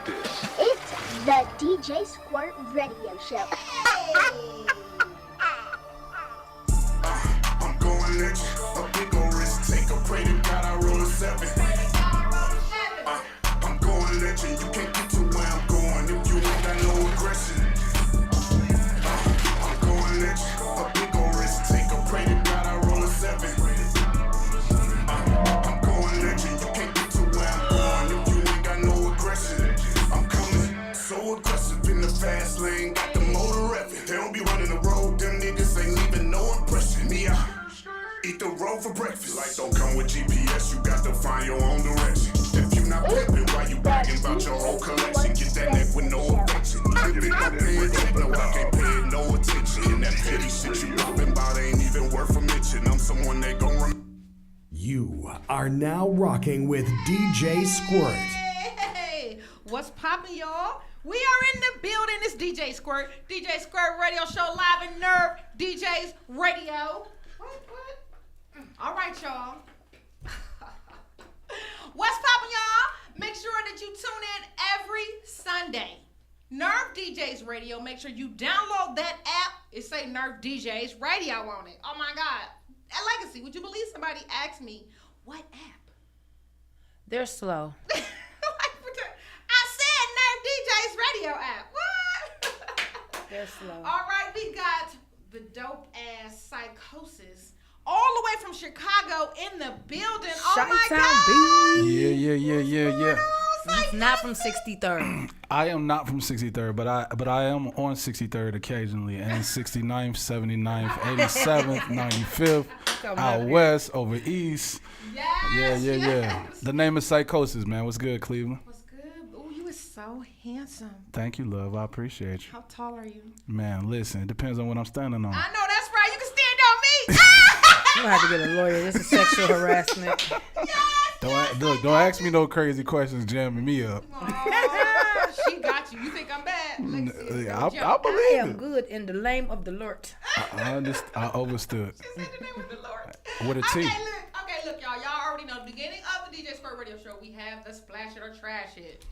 like this. It's the DJ Squirt Radio Show. I'm going rich, a big ol' risk. Take a pray to God, I roll a 7. I'm going rich, and you can't get to where I'm going if you ain't got no aggression. I'm going rich, a big ol' risk. Take a pray to God, I roll a 7. I'm going rich, and you can't get to where I'm going if you ain't got no aggression. I'm coming so aggressive in the fast lane, got the motor revving. They don't be running the road, them niggas ain't leaving no impression. Me, I eat the road for breakfast. Life don't come with GPS, you got to find your own direction. If you not pimping, why you bragging about your whole collection? Get that neck with no affection. You think I'm paying attention? No, I can't pay it no attention. And that petty shit you rapping about ain't even worth a mention. I'm someone they gon' remember. You are now rocking with DJ Squirt. Hey, what's poppin', y'all? We are in the building. It's DJ Squirt. DJ Squirt Radio Show live in Nerve. DJ's Radio. What? All right, y'all. What's poppin', y'all? Make sure that you tune in every Sunday. Nerve DJs Radio. Make sure you download that app. It say Nerve DJs Radio on it. Oh my God. At Legacy, would you believe somebody asked me, what app? They're slow. I said Nerve DJs Radio app. What? They're slow. All right, we got the dope ass Psychosis all the way from Chicago in the building. Oh my God. Yeah. He's not from 63rd. I am not from 63rd, but I am on 63rd occasionally, and 69th, 79th, 87th, 95th, out west, over east. Yes. Yeah. The name is Psychosis, man. What's good, Cleveland? What's good? Oh, you is so handsome. Thank you, love. I appreciate you. How tall are you? Man, listen, it depends on what I'm standing on. I know, that's right. You can stand on me. You have to get a lawyer. This is sexual harassment. Don't ask me no crazy questions jamming me up. She got you. You think I'm bad? I believe I am it. good in the name of the Lord. I overstood. She said the name of the Lord. With a T. Okay, look, y'all. Y'all already know the beginning of the DJ Squirt Radio Show. We have the Splash It or Trash It.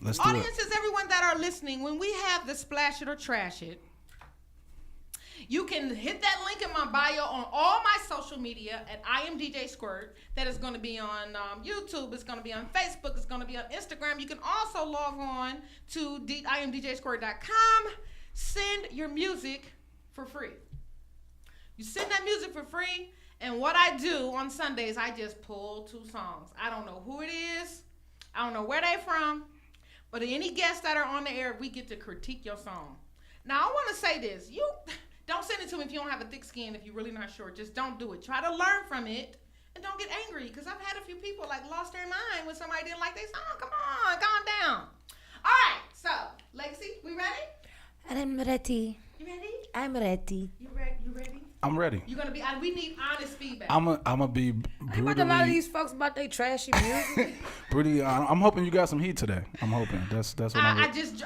Let's do it. Audiences, everyone that are listening, when we have the Splash It or Trash It, you can hit that link in my bio on all my social media at I am DJ Squirt. That is going to be on YouTube. It's going to be on Facebook. It's going to be on Instagram. You can also log on to IamDJSquirt.com. Send your music for free. You send that music for free, and what I do on Sundays, I just pull 2 songs. I don't know who it is. I don't know where they from, but any guests that are on the air, we get to critique your song. Now, I want to say this. You don't send it to me if you don't have a thick skin, if you're really not sure. Just don't do it. Try to learn from it, and don't get angry, because I've had a few people lost their mind when somebody didn't like their song. Come on, calm down. All right, so, Legacy, we ready? I'm ready. You ready? I'm ready. You ready? I'm ready. You're going to be, we need honest feedback. I'm gonna be I about a lot of these folks about they trashy music. I'm hoping you got some heat today. I'm hoping. That's what I just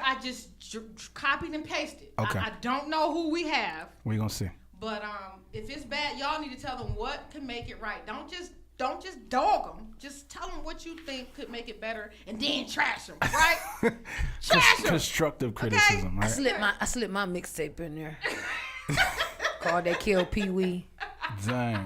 copied and pasted. Okay. I don't know who we have. We're gonna see. But if it's bad, y'all need to tell them what can make it right. Don't just dog them. Just tell them what you think could make it better, and then trash them, right? Trash them. Constructive criticism, right? I slipped my mixtape in there. Called that Kill Pee Wee. Dang. All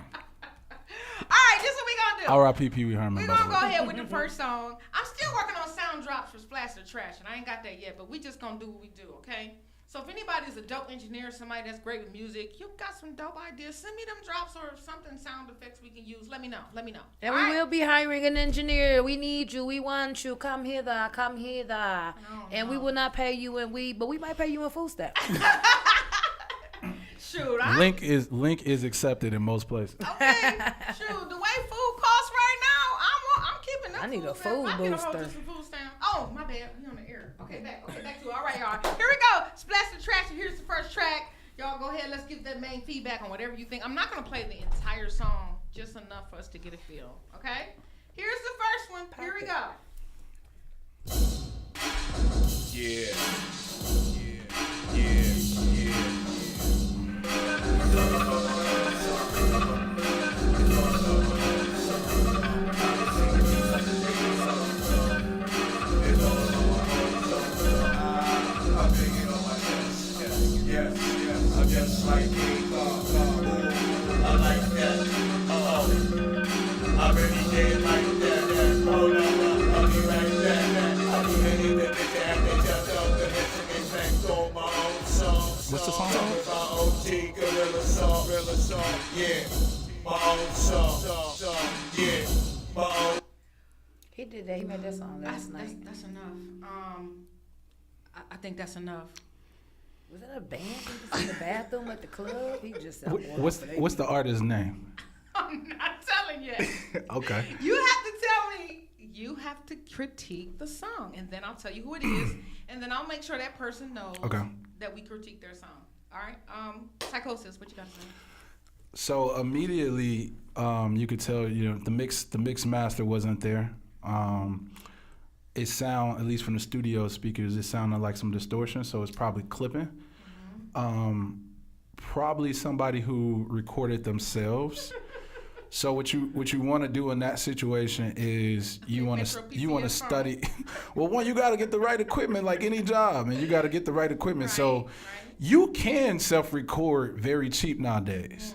right, this is what we gonna do. R.I.P. Pee Wee Herman. We're gonna go ahead with the first song. I'm still working on sound drops for Splash or Trash, and I ain't got that yet, but we just gonna do what we do, okay? So if anybody's a dope engineer, somebody that's great with music, you got some dope ideas, send me them drops or something, sound effects we can use. Let me know. And we will be hiring an engineer. We need you. We want you. Come hither. And we will not pay you but we might pay you in food stamps. Shoot, Link is accepted in most places. Okay, shoot, the way food costs right now, I'm keeping them. I need a stamps. food I need a whole booster. some food stamps. Oh, my bad, we on the air. Okay, back to it. All right, y'all. Here we go. Splash the Trash. Here's the first track. Y'all go ahead. Let's give that main feedback on whatever you think. I'm not gonna play the entire song, just enough for us to get a feel. Okay. Here's the first one. Here we go. Yeah. already did like that. Hold on, I'll be right back. I'll be hitting the bitch after just off the hit to get back on my own song. What's the song called? My OG Gorilla song, yeah. My own song, yeah. My own. He did that. He made that song last night. That's enough. I think that's enough. Was it a band? He was in the bathroom at the club. He just said, What's the artist's name? I'm not telling you. Okay. You have to tell me. You have to critique the song, and then I'll tell you who it is, and then I'll make sure that person knows that we critique their song. All right. Psychosis. What you got to say? So immediately, you could tell, the mix master wasn't there. It sound, at least from the studio speakers, it sounded like some distortion, so it's probably clipping. Probably somebody who recorded themselves. So what you want to do in that situation is you want to study. Well, one, you got to get the right equipment, like any job, and you got to get the right equipment. So you can self-record very cheap nowadays,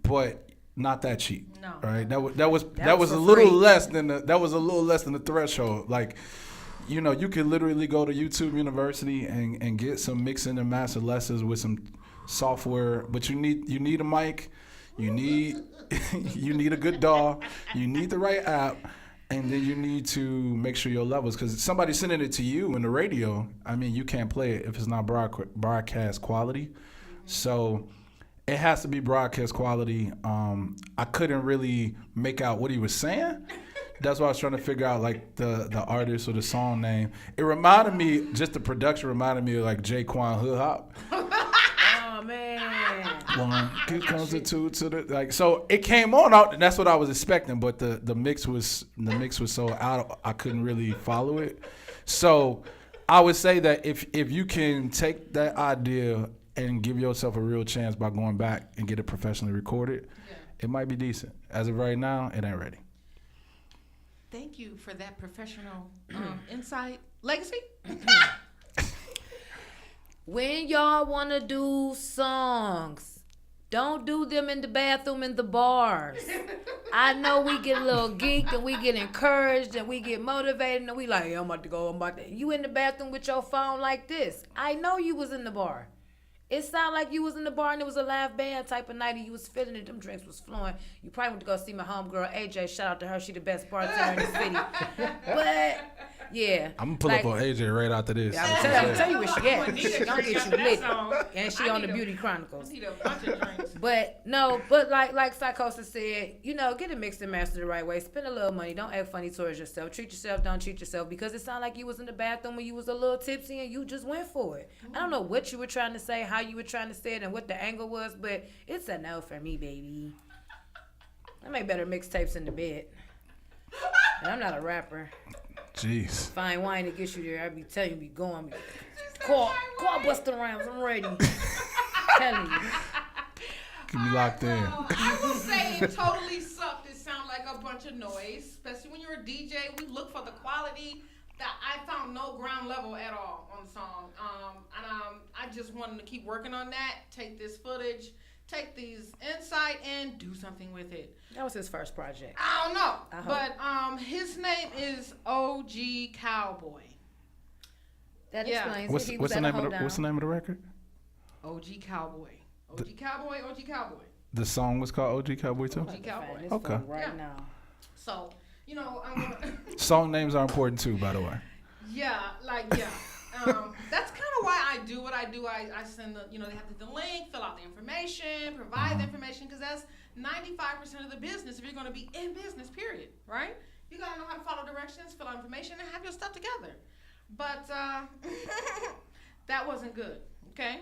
but not that cheap. No. Right? That was a little less than the threshold. Like, you could literally go to YouTube University and get some mixing and master lessons with some software, but you need a mic, you need you need a good DAW, you need the right app, and then you need to make sure your levels, because somebody's sending it to you in the radio. I mean, you can't play it if it's not broadcast quality. So it has to be broadcast quality. I couldn't really make out what he was saying. That's why I was trying to figure out like the artist or the song name. It reminded me, just the production reminded me of like Jaquan Hood Hop. oh man. One, two comes the two to the like. So it came on out, and that's what I was expecting. But the mix was so out, I couldn't really follow it. So I would say that if you can take that idea and give yourself a real chance by going back and get it professionally recorded, it might be decent. As of right now, it ain't ready. Thank you for that professional insight. Legacy? When y'all want to do songs, don't do them in the bathroom in the bars. I know we get a little geeked and we get encouraged and we get motivated and we like, I'm about to go. You in the bathroom with your phone like this. I know you was in the bar. It sounded like you was in the bar and it was a live band type of night and you was feeling it. Them drinks was flowing. You probably went to go see my homegirl, AJ. Shout out to her. She the best bartender in the city. But, yeah. I'm going to pull up on AJ right after this. I'm tell you where she at. She gonna get you lit. And she on the Beauty Chronicles. I need a bunch of drinks. But like Psychosis said, get it mixed and mastered the right way. Spend a little money. Don't act funny towards yourself. Treat yourself, don't cheat yourself. Because it sounded like you was in the bathroom when you was a little tipsy and you just went for it. I don't know what you were trying to say, how you were trying to say it, and what the angle was, but it's a no for me, baby. I make better mixtapes in the bed. And I'm not a rapper. Jeez. Fine wine to get you there. I be telling you, be going. Call Busta Rhymes. I'm ready. Telling you. Keep me locked in. I will say it totally sucked. It sounded like a bunch of noise, especially when you're a DJ. We look for the quality. That I found no ground level at all on the song. I just wanted to keep working on that. Take this footage, take these insight, and do something with it. That was his first project. I don't know, but his name is OG Cowboy. That explains what's it. the name of the record? OG Cowboy. OG Cowboy. The song was called OG Cowboy too? OG Cowboy. Okay. Right now. So, I'm gonna song names are important too, by the way. That's kind of why I do what I do. I send they have the link, fill out the information, provide the information, because that's 95% of the business if you're going to be in business, period, right? You got to know how to follow directions, fill out information, and have your stuff together. But that wasn't good, okay?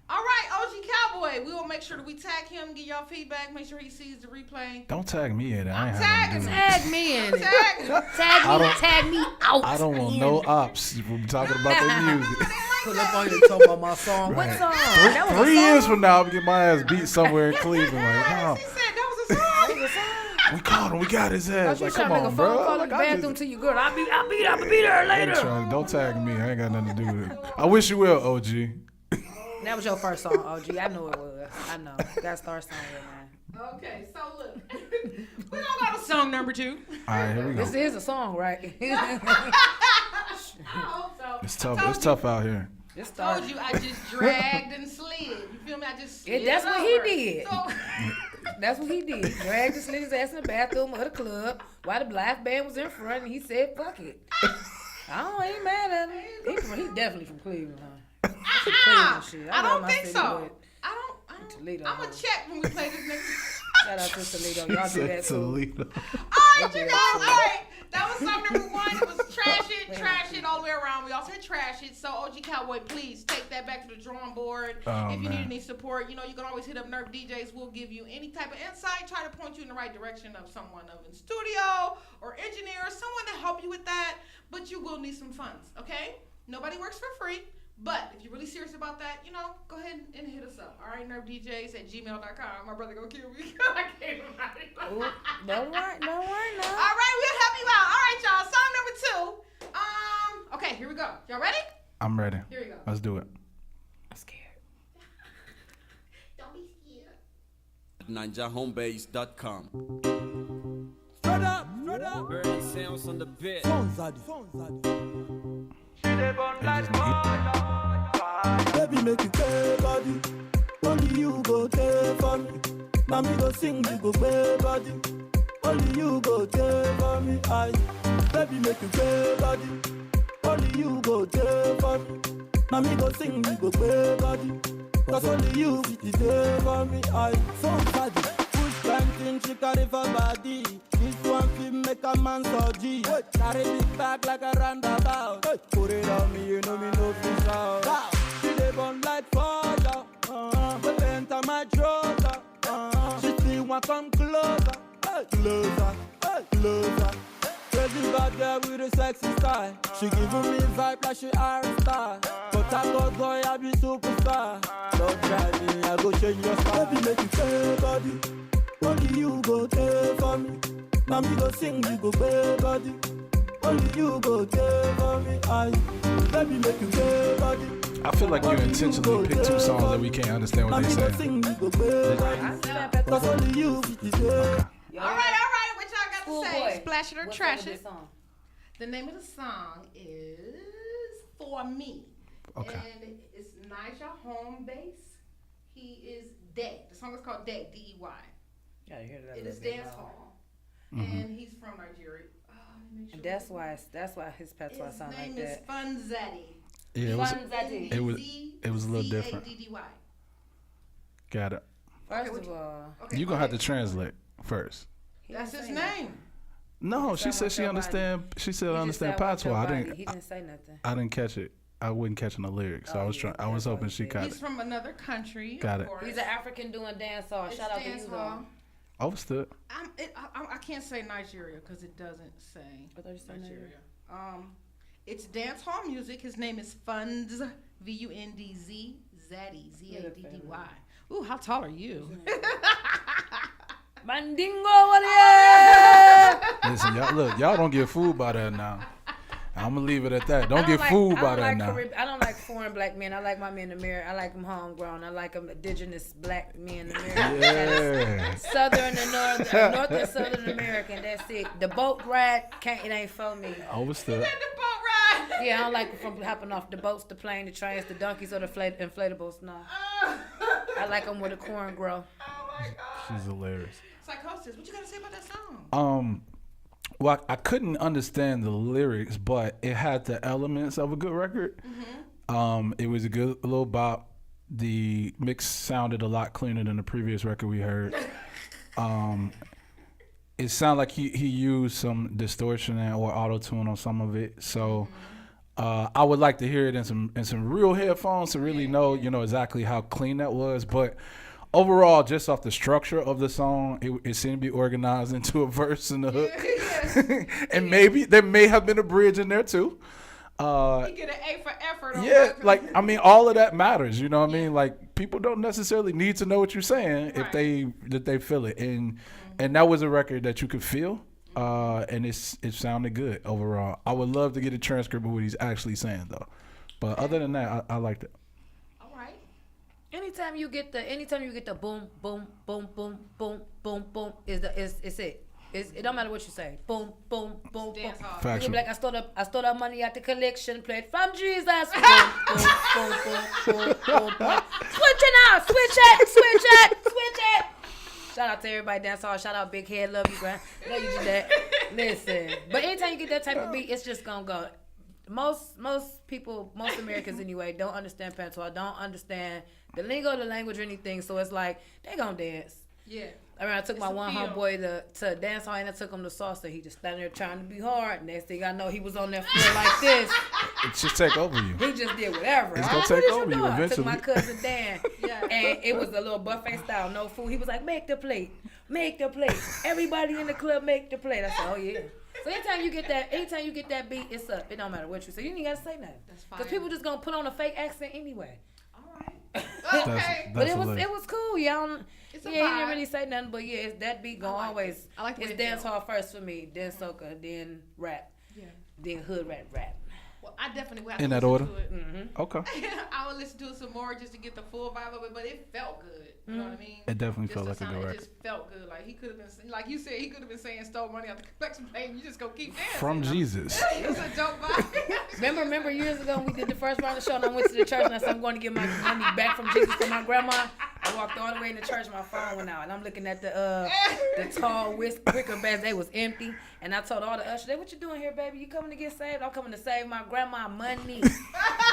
All right, OG Cowboy, we will make sure that we tag him, get y'all feedback, make sure he sees the replay. Don't tag me in it. Tag me in it. Tag me out. I don't want no ops from talking about their music. Pull up on you to talk about my song. Right. What song? 3 years from now, I'll get my ass beat somewhere in Cleveland. Like, no. He said that was a song. We caught him. We got his ass. Like, come on, on, bro. bro. Call in the bathroom to you, girl. I'll be there later. Don't tag me. I ain't got nothing to do with it. I wish you will, OG. That was your first song, OG. I knew it was. I know. Got to start somewhere, man. Okay, so look. We're going to go to song number 2. All right, here we go. This is a song, right? I hope so. It's tough. It's tough out here. Just Told start. you I just dragged and slid. You feel me? I just slid. That's what he over. did. So, That's what he did. Dragged and slid his ass in the bathroom of the club while the live band was in front, and he said, "Fuck it." I ain't mad at him. He definitely from Cleveland, huh? That's some Cleveland shit. I love don't my think city, so. but I don't. Toledo, I'm gonna huh? check when we play this next. Shout out to Toledo. Y'all do that too. Toledo. Alright, you guys, alright. That was song number 1. It was trash it all the way around. We also had trash it. So OG Cowboy, please take that back to the drawing board. Oh, if you need man. any support, you know, you can always hit up Nerve DJs. We'll give you any type of insight, try to point you in the right direction of someone in studio or engineer, someone to help you with that. But you will need some funds, okay? Nobody works for free. But if you're really serious about that, you know, go ahead and hit us up. All right, nervedjs@gmail.com. My brother gonna kill me. I can't remember. Ooh, don't worry, now. All right, we'll help you out. All right, y'all. Song number 2. Okay, here we go. Y'all ready? I'm ready. Here we go. Let's do it. I'm scared. Don't be scared. NinjaHomebase.com. Straight up. Burning sounds on the bit. Baby, make you pay body. Only you go take for me. Now me go sing, you go pay body. Only you go take for me. Aye. Baby, make you pay body. Only you go take for me. Now me go sing, you go pay body. Cause only you fit take for me. Aye. So body. Push planting, she carry for body. This one fit make a man so G. Carry big bag like a roundabout. Put it on me, you know me no fish out. She dey burn like fire. But enter my trouser. She still want come closer. Closer. Crazy bad girl with a sexy style. She giving me vibe like she are a star. But I go boy, I be superstar. Don't try me, I go change your style. Baby, make you pay body. Only you go take for me. Now me go sing, you go pay body. Only you go take for me. Aye. Baby, make you pay body. I feel like you intentionally picked 2 songs that we can't understand what Now they're me go saying. sing, you go pay body. Cause only you fit it. All right. What y'all got to say? Schoolboy, Splash it or what's trash up with it. this song? The name of the song is For Me. Okay. And it's Nigel Homebase. He is Deck. The song is called Deck, D-E-Y. Gotta hear that. It a is little bit dance more. hall. Mm-hmm. And he's from Nigeria. Oh, let me make sure. And that's why his patois His sound name like is that. Funzati. Yeah, it was Funzati. it was a little different. Z-A-D-D-Y. Got it. First of all, Okay, You're gonna have to translate first. he That's didn't his say nothing. name. No, she sound said like she your understand. She said I He just understand sound like patois. your I body. didn't. He didn't say nothing. I didn't catch it. I wasn't catching the lyrics. So Oh, I was yeah, trying. I was that's hoping what she he got He's it. from another country. Got of it. course. He's an African doing dance hall. It's Shout out to dance you, hall. though. Understood. I can't say Nigeria because it doesn't say I thought you said Nigeria. It's dance hall music. His name is Funds, V-U-N-D-Z, Zaddy, Z-A-D-D-Y. Ooh, how tall are you? Mandingo, what yeah? Listen, y'all. Look, y'all don't get fooled by that now. I'm gonna leave it at that. Don't get like, fooled I by don't that like now. I don't like foreign black men. I like my men in America. I like them homegrown. I like them indigenous black men in America. Yeah. Southern and North and Southern American. That's it. The boat ride it ain't for me. Understood. The boat ride. Yeah, I don't like it from hopping off the boats, the plane, the trains, the donkeys, or the inflatables. No, I like them with a corn grow. Oh my God. She's hilarious. Psychosis. What you gotta say about that song? Well, I couldn't understand the lyrics, but it had the elements of a good record. Mm-hmm. It was a good little bop. The mix sounded a lot cleaner than the previous record we heard. It sounded like he used some distortion or auto tune on some of it. So I would like to hear it in some real headphones to really know exactly how clean that was. But overall, just off the structure of the song, it seemed to be organized into a verse and a hook. And maybe there may have been a bridge in there too. He get an A for effort. Yeah, like I mean, all of that matters. You know what I mean? Like people don't necessarily need to know what you're saying if they feel it, and that was a record that you could feel, and it sounded good overall. I would love to get a transcript of what he's actually saying though, but other than that, I liked it. All right. Anytime you get the boom, boom, boom, boom, boom, boom, boom, it's it. It don't matter what you say. Boom, boom, boom, boom. Dance hall. You Factual. can be like, I stole that money at the collection plate from Jesus. Boom, boom, boom, boom, boom, boom. Switch it now. Switch it. Shout out to everybody dance hall. Shout out Big Head. Love you, Grand. Love you, Jeanette. Listen. But anytime you get that type of beat, it's just going to go. Most people, most Americans anyway, don't understand patois, don't understand the lingo, the language, or anything. So it's like, they going to dance. Yeah. I remember I took my one homeboy to dance hall and I took him to salsa. He just standing there trying to be hard. Next thing I know, he was on that floor like this. It just take over you. He just did whatever. It's gonna take over you I eventually. took my cousin Dan, and it was a little buffet style, no food. He was like, make the plate. Everybody in the club make the plate. I said, oh yeah. So anytime you get that beat, it's up. It don't matter what you say. You ain't gotta say nothing. That's fine. Because people just gonna put on a fake accent anyway. All right. Okay. But it hilarious. was cool. Y'all. It's a Yeah, he vibe. didn't really say nothing, but yeah, it's that beat going always. I like the way it's it dance feel. hall first for me, then soca, then rap, then hood rap. Well, I definitely will have In to that listen order? to it. Okay. I would listen to it some more just to get the full vibe of it, but it felt good. You know what I mean? It definitely Just felt the like a sound, good It record. just felt good. Like he could have been, like you said, he could have been saying stole money out the collection plate, and you just go keep dancing. From Jesus. It's a dope vibe. Remember years ago when we did the first round of the show and I went to the church and I said I'm going to get my money back from Jesus from my grandma. I walked all the way in the church, my phone went out, and I'm looking at the tall wicker bags. They was empty, and I told all the ushers, "What you doing here, baby? You coming to get saved? I'm coming to save my grandma money."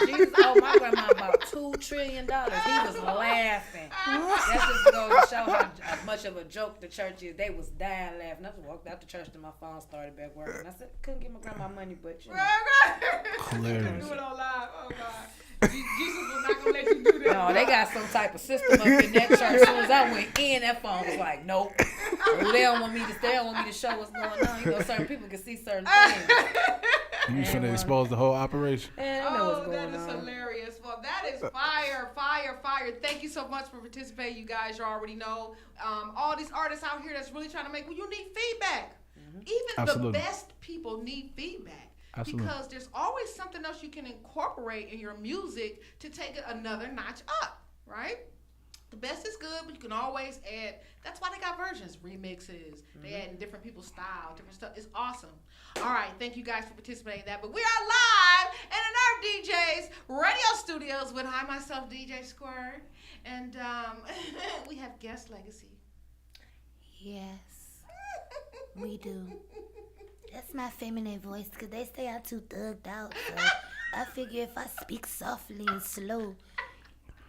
Jesus owed my grandma about $2 trillion. He was laughing. That just goes to show how much of a joke the church is. They was dying laughing. I just walked out the church and my phone started back working. I said, couldn't get my grandma money, but you know. Hilarious. Do it on live. Oh God. Jesus was not gonna let you do that. No, they got some type of system up in that church. As soon as I went in, that phone was like, nope. They don't want me to show what's going on. You know, certain people can see certain things. You finna expose the whole operation. And I know what's Oh, going that is on. hilarious. Well, that is fire. Thank you so much for participating, you guys. You already know all these artists out here that's really trying to make. Well, you need feedback. Even Absolutely. the best people need feedback. Absolutely. Because there's always something else you can incorporate in your music to take it another notch up, right? The best is good, but you can always add. That's why they got versions, remixes. They add in different people's style, different stuff. It's awesome. All right, thank you guys for participating in that. But we are live in Nerve DJs radio studios with myself, DJ Squirt, and we have guest Legacy. Yes, we do. That's my feminine voice because they say I'm too thugged out. So I figure if I speak softly and slow,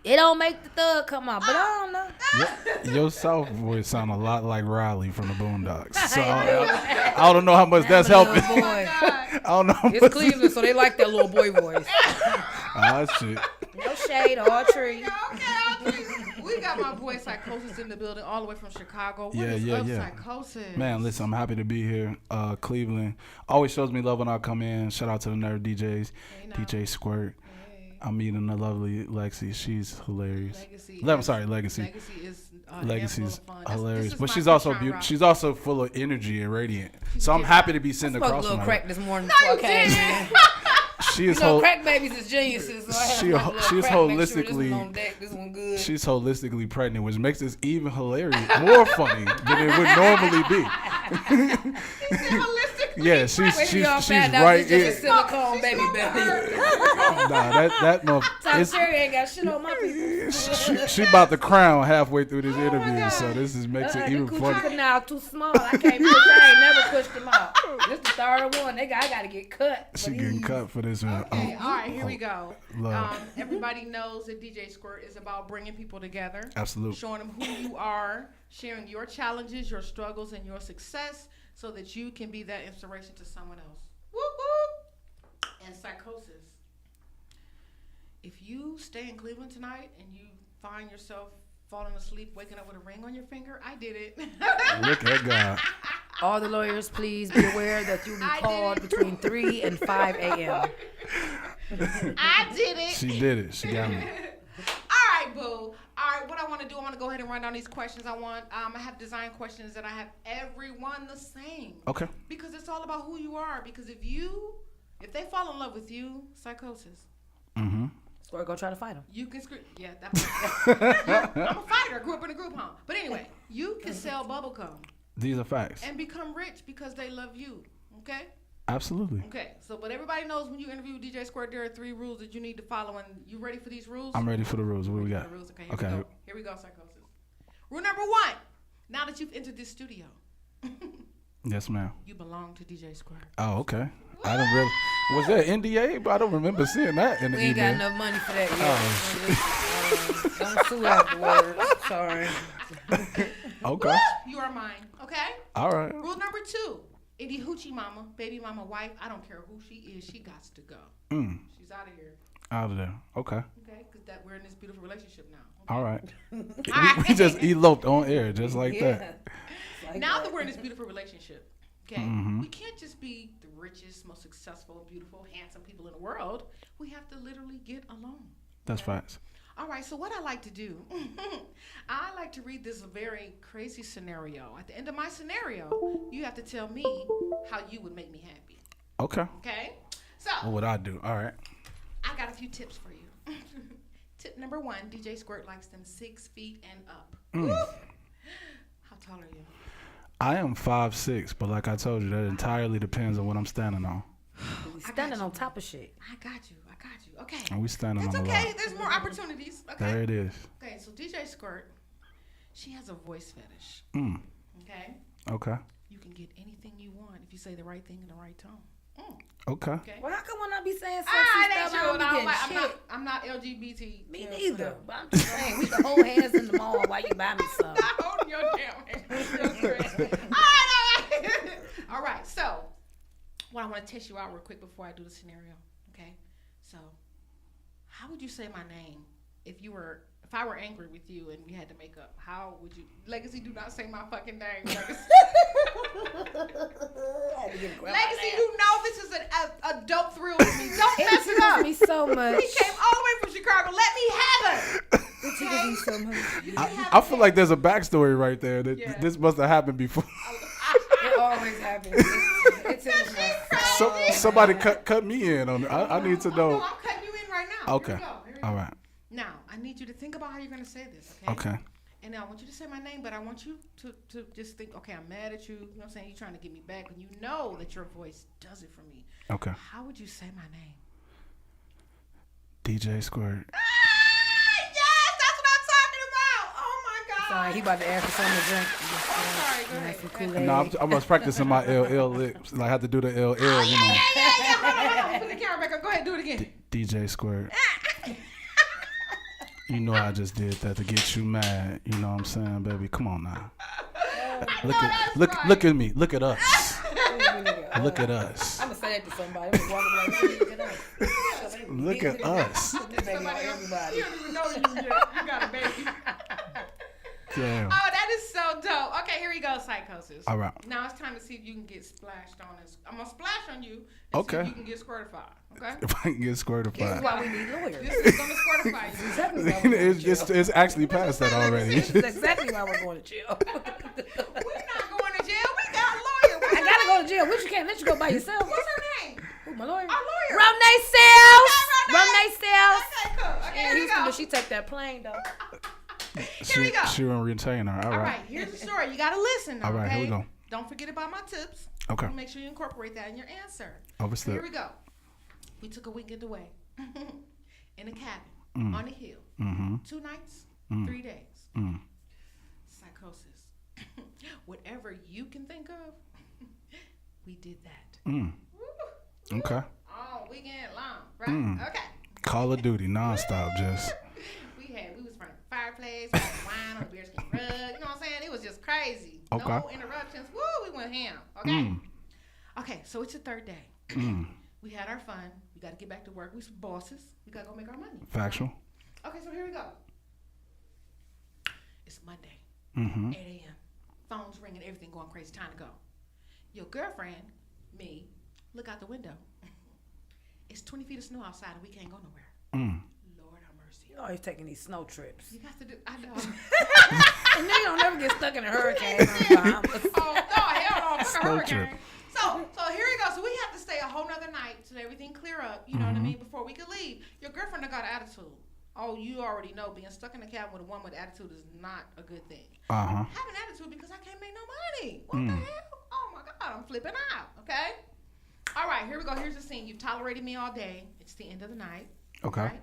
It don't make the thug come out, but I don't know. Your South voice sound a lot like Riley from the Boondocks. So I don't know how much that's helping. Boy. I don't know. It's Cleveland, so they like that little boy voice. Ah, shit. No shade, all tree. Okay. We got my boy Psychosis in the building, all the way from Chicago. What is up, Psychosis? Man, listen, I'm happy to be here. Cleveland always shows me love when I come in. Shout out to the Nerve DJs, DJ Squirt. I'm meeting the lovely Lexi. She's hilarious. Legacy. Legacy. Legacy's hilarious, This but is she's my also Patreon beautiful. rock. She's also full of energy and radiant. So I'm happy to be sitting I smoked across a from little her. crack this morning before I came in. She is You know, crack babies is geniuses. So I had to smoke a little she's crack, make sure holistically this one on deck, this one good. she's holistically pregnant, which makes this even hilarious, more funny than it would normally be. Yeah, she's right It's in. just a silicone baby belly. Nah, that motherfucker. Tom Terry ain't got shit on my people. She about to crown halfway through this interview, so this is makes it even The funny. coochie canal too small. I can't push. I ain't never pushed them out. This the third one. I gotta get cut. She getting cut for this one. Okay, all right, here we go. Love. Everybody knows that DJ Squirt is about bringing people together. Absolutely. Showing them who you are, sharing your challenges, your struggles, and your success so that you can be that inspiration to someone else. Whoop, whoop. And Psychosis. If you stay in Cleveland tonight and you find yourself falling asleep, waking up with a ring on your finger, I did it. Look at God. All the lawyers, please be aware that you'll be called between 3 and 5 a.m. I did it. She did it. She got me. All right, boo. All right, what I want to do, I want to go ahead and run down these questions. I have design questions that I have everyone the same. Okay. Because it's all about who you are. Because if they fall in love with you, Psychosis. Mm-hmm. Or go try to fight them. You can scream. Yeah, I'm a fighter. Grew up in a group home. But anyway, you can sell bubblegum. These are facts. And become rich because they love you. Okay? Absolutely. Okay. So, but everybody knows when you interview DJ Squirt, there are 3 rules that you need to follow. And you ready for these rules? I'm ready for the rules. What we got? Okay. Here we go, Psychosis. Rule number 1. Now that you've entered this studio. Yes, ma'am. You belong to DJ Squirt. Oh, okay. I don't really. Was that NDA? But I don't remember seeing that in the We ain't email. got enough money for that yet. Don't sue afterwards. Sorry. Okay. You are mine. Okay? All right. Rule number 2. Any hoochie mama, baby mama, wife, I don't care who she is, she got to go. She's out of here. Out of there. Okay. Okay? Because we're in this beautiful relationship now. Okay? All right. We just eloped on air just like that. Like now that. that we're in this beautiful relationship, okay, we can't just be the richest, most successful, beautiful, handsome people in the world. We have to literally get along. That's facts. All right, so what I like to do, I like to read this very crazy scenario. At the end of my scenario, you have to tell me how you would make me happy. Okay. Okay? So, What would I do? All right. I got a few tips for you. Tip number 1, DJ Squirt likes them 6 feet and up. How tall are you? I am 5'6", but like I told you, that entirely depends on what I'm standing on. We standing on top of shit. I got you. Okay. And we standing That's on a okay. lot. There's more opportunities. Okay. There it is. Okay, so DJ Squirt, she has a voice fetish. Okay? Okay. You can get anything you want if you say the right thing in the right tone. Okay. Okay? Well, how come when I be saying sexy It stuff, ain't true. I don't be getting shit? I'm not LGBT. Me neither. But I'm just saying, we can hold hands in the mall while you buy me something. Stop holding your damn hand. All right. So, I want to test you out real quick before I do the scenario. Okay? So, how would you say my name if I were angry with you and we had to make up? How would you? Legacy, do not say my fucking name. Legacy, Legacy, you know this is a dope thrill to me. Don't mess it up. Me so much. He came all the way from Chicago. Let me have it. It tickles me so much. I feel like there's a backstory right there. That This must have happened before. It always happens. It tickles my soul. Somebody cut me in on it. I need to know. No, I'm cutting you in right now. Okay. Here we go. All right. Now, I need you to think about how you're going to say this, okay? Okay. And now I want you to say my name, but I want you to just think, okay, I'm mad at you. You know what I'm saying? You're trying to get me back, and you know that your voice does it for me. Okay. How would you say my name? DJ Squirt. Yes, that's what I'm talking about. Oh, my God. Sorry, he about to ask for something to drink. Sorry, go ahead. Some Kool-Aid. No, I was practicing my LL lips. Like, I have to do the LL, you know. Yeah. Hold on. Put the camera back up. Go ahead, do it again. DJ Squirt. You know I just did that to get you mad. You know what I'm saying, baby? Come on now. Look at me. Look at us. Look at us. I'm gonna say that to somebody. I'm gonna walk like, look at us. Look at us. This baby on everybody. You don't even know you yet. You got a baby. Damn. Oh, that is so dope. Okay, here we go, Psychosis. All right. Now it's time to see if you can get splashed on this. I'm going to splash on you and see if you can get squirtified. Okay? If I can get squirtified. This is why we need lawyers. This is going to squirtify you. Exactly why we're going to jail. It's actually past that already. This is exactly why we're going to jail. We're not going to jail. We got a lawyer. I gotta go to jail. Which you can't let you go by yourself. What's her name? Who, my lawyer? Our lawyer. Romney Sales. Romney Sales. Okay, cool. Okay, Yeah, here we he's go. gonna, she take that plane though. Here we go. She won't retain her. All right, here's the story. You got to listen now, All right, okay? here we go. Don't forget about my tips. Okay. Make sure you incorporate that in your answer. Overstood. Here we go. We took a weekend away in a cabin on a hill. 2 nights, 3 days. Psychosis. Whatever you can think of, we did that. Woo. Okay. All weekend long, right? Okay. Call of Duty nonstop, just. We was front of the fireplace, we had wine on a bearskin rug. You know what I'm saying? It was just crazy. Okay. No interruptions. Woo, we went ham. Okay. Okay, so it's the 3rd day. We had our fun. We got to get back to work. We some bosses. We got to go make our money. Factual. Okay, so here we go. It's Monday. 8 a.m. Phone's ringing, everything going crazy. Time to go. Your girlfriend, me, look out the window. It's 20 feet of snow outside and we can't go nowhere. Lord have mercy. You always taking these snow trips. You got to do, I know. And then you don't never get stuck in a hurricane. Oh, no, hell no. Fuck a Snow hurricane. trip. So here we go. So we have to stay a whole nother night till everything clear up, you know what I mean, before we could leave. Your girlfriend got an attitude. Oh, you already know being stuck in a cabin with a woman with attitude is not a good thing. Uh-huh. I have an attitude because I can't make no me. What the hell? Oh my God, I'm flipping out. Okay. All right, here we go. Here's the scene. You've tolerated me all day. It's the end of the night. Okay. Right?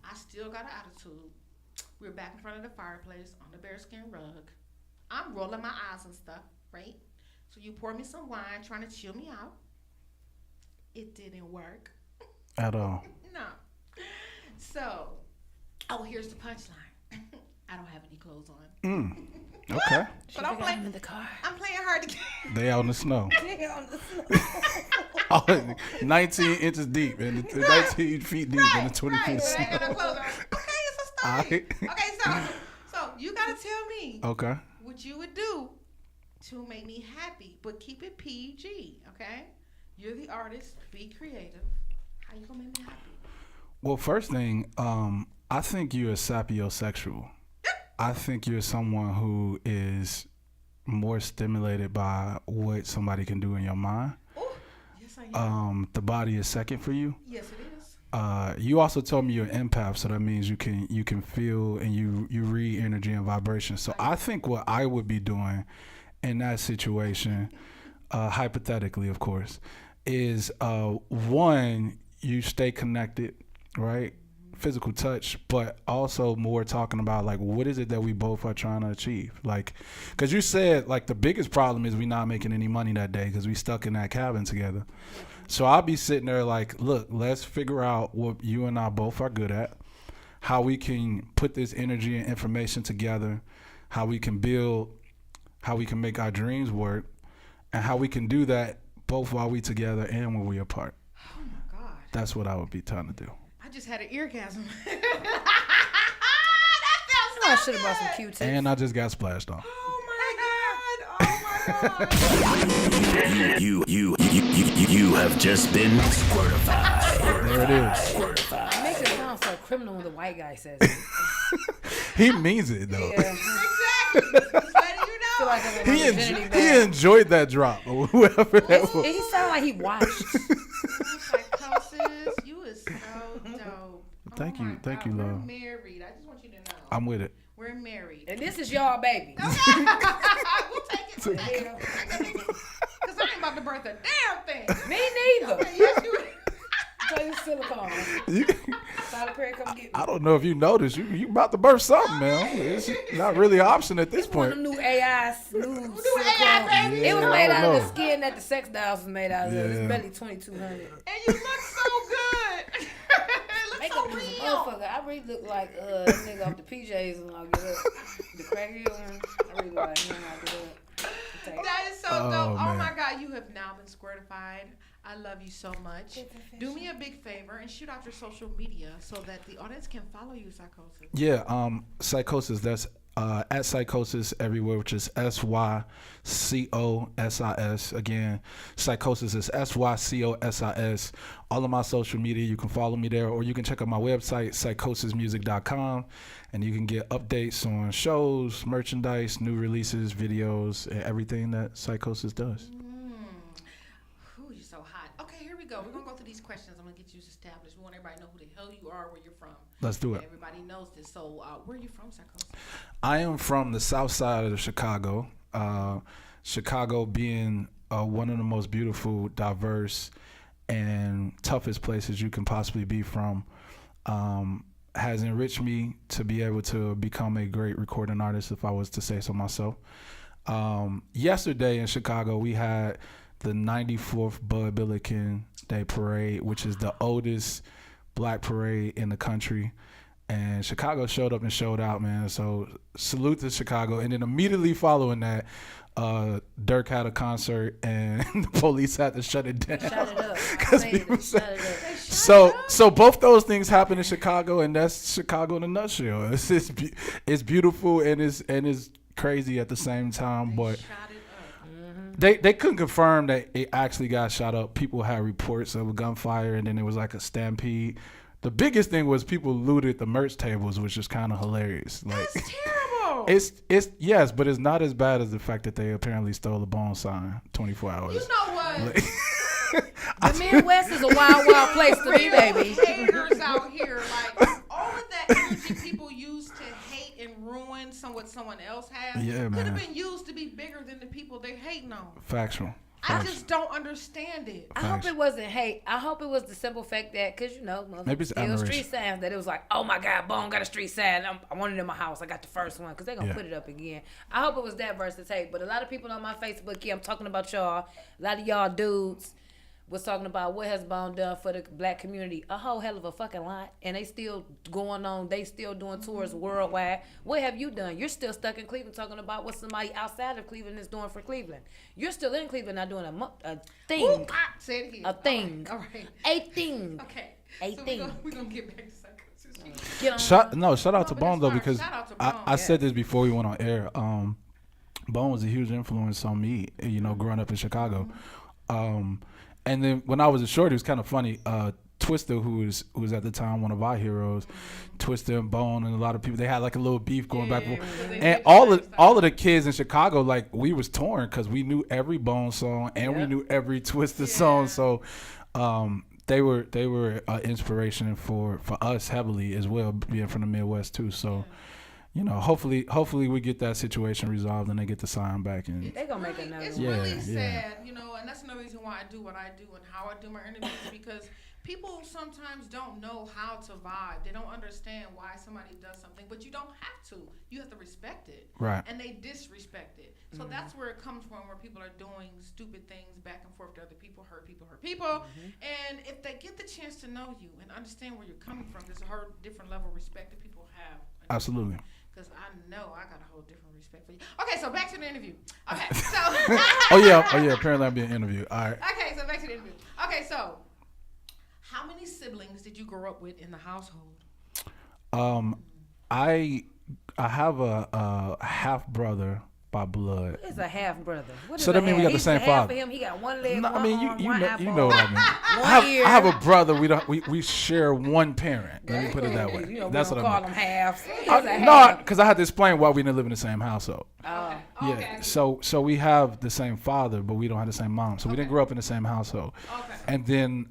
I still got an attitude. We're back in front of the fireplace on the bearskin rug. I'm rolling my eyes and stuff, right? So you pour me some wine, trying to chill me out. It didn't work. At all. No. So, here's the punchline. I don't have any clothes on. Okay. But I'm playing in the car. I'm playing hard to get. They out in the snow. They on the snow. 19 inches deep and 19 feet deep and 20 feet of But I ain't got no snow. clothes on. Okay, it's a story. Alright. Okay, so you gotta tell me Okay. what you would do to make me happy, but keep it PG. Okay, you're the artist. Be creative. How you gonna make me happy? Well, first thing, I think you're a sapiosexual. I think you're someone who is more stimulated by what somebody can do in your mind. Ooh, yes, I am. The body is second for you. Yes, it is. You also told me you're an empath, so that means you can feel and you read energy and vibration. So I think what I would be doing in that situation, hypothetically, of course, is one, you stay connected, right? Physical touch, but also more talking about like what is it that we both are trying to achieve, like because you said like the biggest problem is we not making any money that day because we stuck in that cabin together. So I'll be sitting there like, look, let's figure out what you and I both are good at, how we can put this energy and information together, how we can build, how we can make our dreams work, and how we can do that both while we together and when we apart. Oh my God. That's what I would be trying to do. I just had an eargasm. I should have bought some Q-tips. And I just got splashed on. Oh my God. You have just been squirtified. There it is. It makes it sound so criminal when the white guy says it. He means it though. Yeah. Exactly. Just letting you know. Feel like I'm on my virginity back. He enjoyed that drop or whoever that was. He sounded like he watched. Psychosis, you is so dope. Thank Oh you. my Thank God, you, we're love. married. I just want you to know. I'm with it. We're married. And this is y'all baby. We'll take it. Because I ain't about to birth a damn thing. Me neither. Okay, yes, you. Tell you silicone. Tyler Perry, come get me. I don't know if you noticed. You about to birth something, man. It's not really an option at this One point. of them new AI silicone. AI baby. It was Yeah, made I out don't of know. the skin that the sex dolls was made out of. Yeah. It's barely 2,200. And you look so good. It looks Makeup so is a real. motherfucker. I really look like that nigga off the PJs when I get up. The crackhead one. I really look like him when I get up. That is so Oh, dope. Oh man. my God, you have now been squirtified. I love you so much. Do me a big favor and shoot out your social media so that the audience can follow you, Psychosis. Yeah, Psychosis. That's at Psychosis everywhere, which is SYCOSIS. Again, Psychosis is SYCOSIS. All of my social media, you can follow me there, or you can check out my website, psychosismusic.com, and you can get updates on shows, merchandise, new releases, videos, and everything that Psychosis does. Ooh, you're so hot. Okay, here we go. We're going to go through these questions. I'm going to get you established. We want everybody to know who the hell you are, where you're from. Let's do it. Everybody knows this. So where are you from, Psychosis? I am from the south side of Chicago. Chicago being one of the most beautiful, diverse, and toughest places you can possibly be from, has enriched me to be able to become a great recording artist, if I was to say so myself. Yesterday in Chicago, we had the 94th Bud Billiken Day Parade, which is the oldest black parade in the country. And Chicago showed up and showed out, man. So salute to Chicago. And then immediately following that, Dirk had a concert and the police had to shut it down. Shut it up. Because I made people it. Shut it up. so both those things happen in Chicago, and that's Chicago in a nutshell. It's beautiful and it's crazy at the same time, but they couldn't confirm that it actually got shot up. People had reports of a gunfire, and then there was like a stampede. The biggest thing was people looted the merch tables, which is kind of hilarious. Like, That's terrible. It's yes, but it's not as bad as the fact that they apparently stole a bone sign 24 hours. You know what? The Midwest is a wild, wild place to be, baby. Haters out here, like all of that energy people use to hate and ruin doing, what someone else has, Yeah, could man. have been used to be bigger than the people they're hating on. Factual. I just don't understand it. I hope it wasn't hate. I hope it was the simple fact that, because, Maybe it's it was admiration. street signs, that it was like, oh my God, Bone got a street sign. I want it in my house. I got the first one, because they're going to put it up again. I hope it was that versus hate. But a lot of people on my Facebook, I'm talking about y'all. A lot of y'all dudes was talking about what has Bone done for the black community. A whole hell of a fucking lot. And they still going on. They still doing tours worldwide. What have you done? You're still stuck in Cleveland talking about what somebody outside of Cleveland is doing for Cleveland. You're still in Cleveland not doing a thing. Ooh, say it again. A thing. All right. A thing. Okay. A so thing. We're going to get back to psychosis. Shout out to Bone though, because Shout out to Bone, I said this before we went on air. Bone was a huge influence on me, growing up in Chicago. And then when I was a short, it was kind of funny. Twister, who was at the time one of our heroes, Twister and Bone and a lot of people, they had like a little beef going back and forth. And all of the kids in Chicago, like, we was torn because we knew every Bone song and we knew every Twister song. So they were inspiration for us heavily as well, being from the Midwest too. So. Hopefully we get that situation resolved and they get the sign back. And they gonna make another. It's really sad, and that's another reason why I do what I do and how I do my interviews, because people sometimes don't know how to vibe. They don't understand why somebody does something, but you don't have to. You have to respect it. Right. And they disrespect it. So that's where it comes from, where people are doing stupid things back and forth to other people, hurt people. And if they get the chance to know you and understand where you're coming from, there's a different level of respect that people have. Absolutely. Because I know I got a whole different respect for you. Okay, so back to the interview. Okay, so. Oh yeah. Apparently I'm being interviewed. All right. Okay, so back to the interview. Okay, so how many siblings did you grow up with in the household? I have a half brother by blood. It's a half brother. So that means we got the same father. Him, he got one leg, no, one I mean, arm, you one know, eyeball. you know what I mean. I have a brother. We share one parent. Let me put it that way. That's what I mean. Call them halves. No, because I had to explain why we didn't live in the same household. Oh. Yeah. Okay. So we have the same father, but we don't have the same mom. So we didn't grow up in the same household. Okay. And then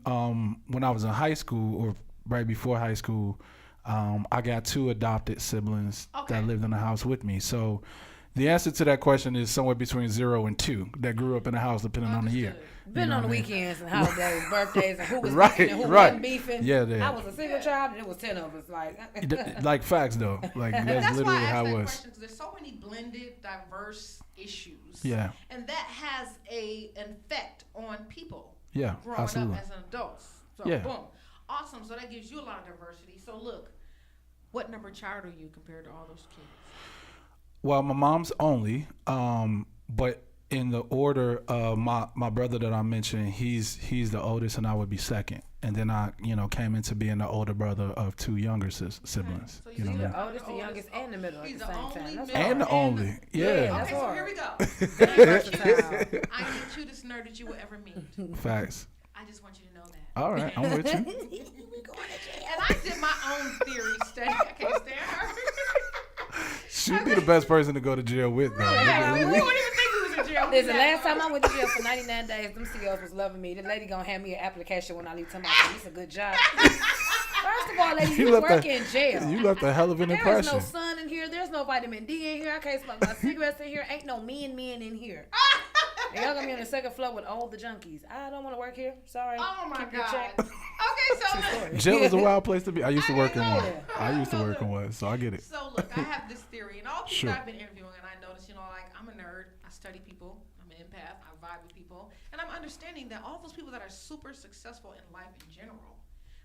when I was in high school, or right before high school, I got 2 adopted siblings that lived in the house with me. So the answer to that question is somewhere between 0 and 2 that grew up in the house, depending on the year. Been on the weekends and holidays, birthdays, and who was Right, beefing and who right. wasn't beefing. Yeah, I was a single child, and it was 10 of us. Like facts, though. Like that's literally why I asked how it that was. question, because there's so many blended, diverse issues. Yeah. And that has an effect on people. Yeah, growing absolutely. up as an adult. So Yeah. boom, awesome. So that gives you a lot of diversity. So look, what number child are you compared to all those kids? Well, my mom's only, but in the order of my brother that I mentioned, he's the oldest, and I would be second. And then I, came into being the older brother of 2 younger siblings. So you know what I mean? The oldest, the youngest, and the middle He's at the same time. only That's middle. And the only, yeah. Okay, so here we go. Very versatile. I'm the cutest nerd that you will ever meet. Facts. I just want you to know that. All right, I'm with you. And I did my own theory study. I can't stand her. She'd be the best person to go to jail with, though. Yeah, we wouldn't even think we was in jail. Listen, last time I went to jail for 99 days, them CEOs was loving me. The lady gonna hand me an application when I leave tomorrow. It's a good job. First of all, lady, you work in jail. You left a hell of an There impression. is no sun in here. There's no vitamin D in here. I can't smoke my cigarettes in here. Ain't no men in here. And y'all gonna be on the second floor with all the junkies. I don't want to work here. Sorry. Oh my Keep your God. check. Okay, so Jail is a wild place to be. I used to work in know one. that. I used to work in one, so I get it. So look, I have this theory, and all the people Sure. I've been interviewing, and I notice, like, I'm a nerd. I study people. I'm an empath. I vibe with people, and I'm understanding that all those people that are super successful in life in general,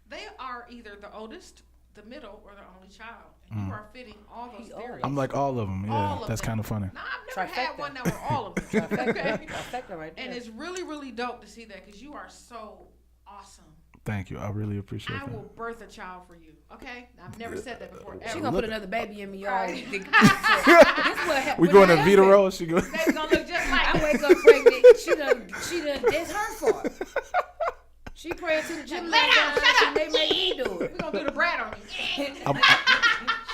they are either the oldest, the middle, or the only child. And you are fitting all those theories. I'm like all of them. Yeah, All of that's them. kind of funny. Now, I've never had Trifecta. one that were all of them. Okay? Trifecta right there. And it's really, really dope to see that, because you are so awesome. Thank you. I really appreciate I that. will birth a child for you. Okay? I've never said that before. Ever. She gonna put another baby in me, y'all. Right. This what happened. We going to Vita Rose? She go. Baby's gonna look just like I wake up pregnant. She done. That's her fault. She prayed to the gym. Lay down, shut up. They made me do We're it. gonna do the Brad on you.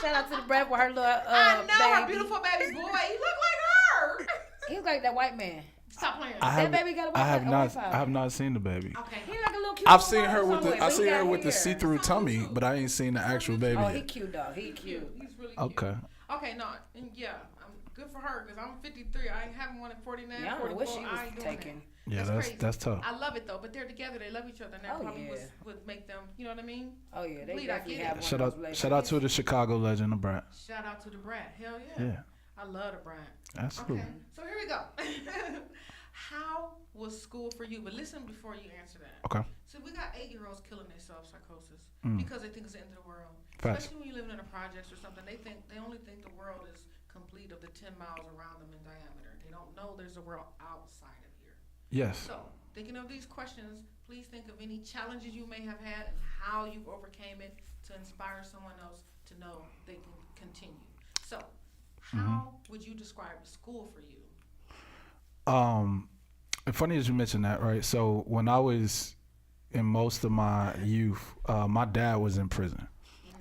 Shout out to the Brad with her little I know baby. her beautiful baby's boy. He look like her. He look like that white man. Stop playing. That baby got a white I have a not. white I have not seen the baby. Okay. He like a little cute. I've little seen her boy with the. somewhere, I but he seen her got with the hair. see-through tummy, but I ain't seen the actual baby Oh, yet. he cute dog. He cute. He's really cute. Okay. Okay, no, and yeah, I'm good for her because I'm 53. I ain't having one at 49, Yeah, I don't know 44. what she was I ain't doing taking. that. Yeah, crazy. that's tough. I love it though, but they're together. They love each other, and that probably would make them. You know what I mean? Oh yeah, they Complete, definitely have one. Shout out to the Chicago legend, the Brat. Shout out to the Brat. Hell yeah. Yeah. I love the Brat. Absolutely. Okay, so here we go. How was school for you? But listen before you answer that. Okay. So we got 8-year-olds killing themselves psychosis Mm. because they think it's the end of the world. Facts. Especially when you're living in a projects or something, they only think the world is complete of the 10 miles around them in diameter. They don't know there's a world outside of here. Yes. So, thinking of these questions, please think of any challenges you may have had and how you overcame it to inspire someone else to know they can continue. So, how would you describe school for you? Funny as you mentioned that, right? So when I was in most of my youth, my dad was in prison.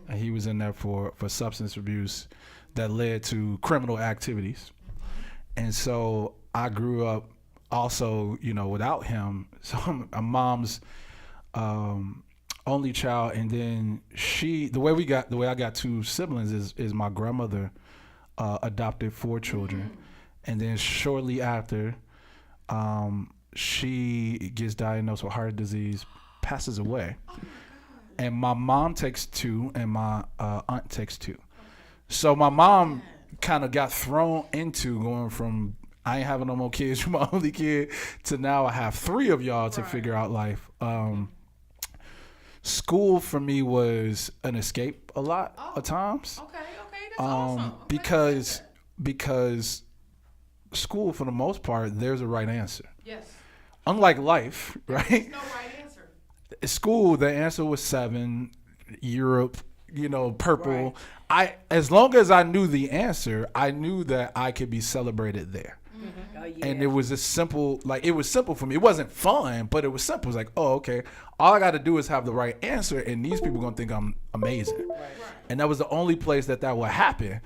And he was in there for substance abuse that led to criminal activities. And so I grew up also, without him. So I'm a mom's only child, and then the way I got two siblings is my grandmother adopted 4 children, and then shortly after, she gets diagnosed with heart disease, passes away, and my mom takes 2, and my aunt takes 2. So my mom kind of got thrown into going from I ain't having no more kids, you're my only kid, to now I have 3 of y'all to figure out life. School for me was an escape a lot of times. Okay, that's awesome. Because school, for the most part, there's a right answer. Yes. Unlike life, right? There's no right answer. School, the answer was 7, Europe, purple. As long as I knew the answer, I knew that I could be celebrated there. Oh, yeah. And it was a simple, it was simple for me. It wasn't fun, but it was simple. It was like, oh, okay, all I got to do is have the right answer, and these people are going to think I'm amazing. Right. And that was the only place that would happen.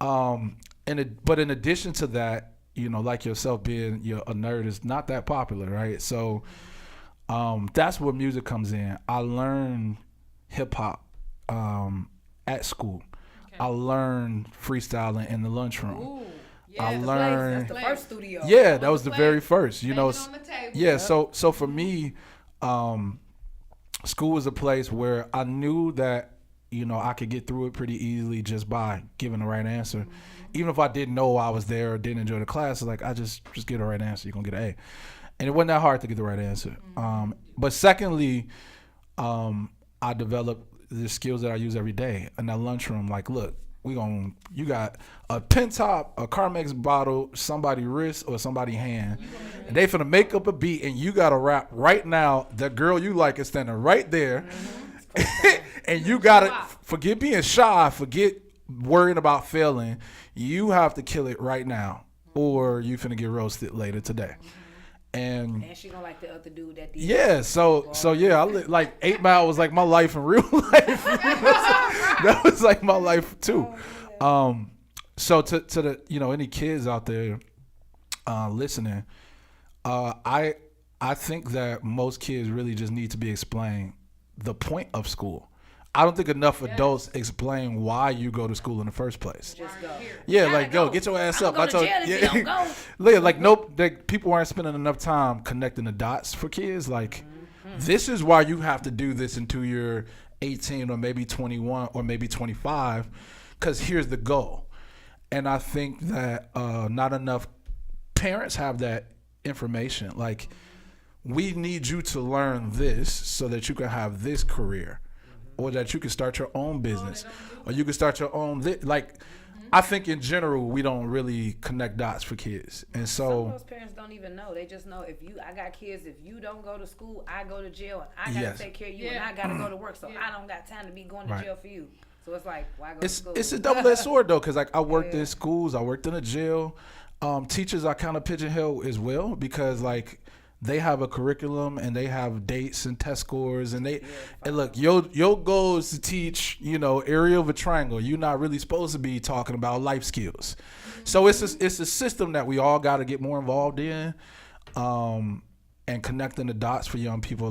But in addition to that, like yourself being a nerd is not that popular, right? So that's where music comes in. I learned hip-hop at school. Okay. I learned freestyling in the lunchroom. Ooh. Yeah, I learned. That's the first studio. Yeah, that was the very first. On the table. Yeah. So for me, school was a place where I knew that I could get through it pretty easily just by giving the right answer, even if I didn't know I was there or didn't enjoy the class. I just get the right answer, you're gonna get an A, and it wasn't that hard to get the right answer. But secondly, I developed the skills that I use every day in that lunchroom. Look. You got a pen top, a Carmex bottle, somebody wrist or somebody hand, and they finna make up a beat, and you gotta rap right now. The girl you like is standing right there, and you gotta forget being shy, forget worrying about failing. You have to kill it right now, or you finna get roasted later today. And she don't like the other dude that did. Yeah, so yeah, 8 Mile was my life in real life. That was my life too. So to the any kids out there listening, I think that most kids really just need to be explained the point of school. I don't think enough adults explain why you go to school in the first place. Just go. Yeah, go get your ass up. I told you. Yeah, nope. People aren't spending enough time connecting the dots for kids. This is why you have to do this until you're 18 or maybe 21 or maybe 25, because here's the goal. And I think that not enough parents have that information. We need you to learn this so that you can have this career. Or that you can start your own business, or you can start your own. I think in general we don't really connect dots for kids, and so some of those parents don't even know. They just know I got kids. If you don't go to school, I go to jail, and I gotta take care of you, and I gotta go to work. So I don't got time to be going to jail for you. So it's why go to school? It's a double-edged sword though, because I worked in schools, I worked in a jail. Teachers I kind of pigeonhole as well because they have a curriculum and they have dates and test scores and look, your goal is to teach, area of a triangle. You're not really supposed to be talking about life skills. So it's a system that we all got to get more involved in, and connecting the dots for young people.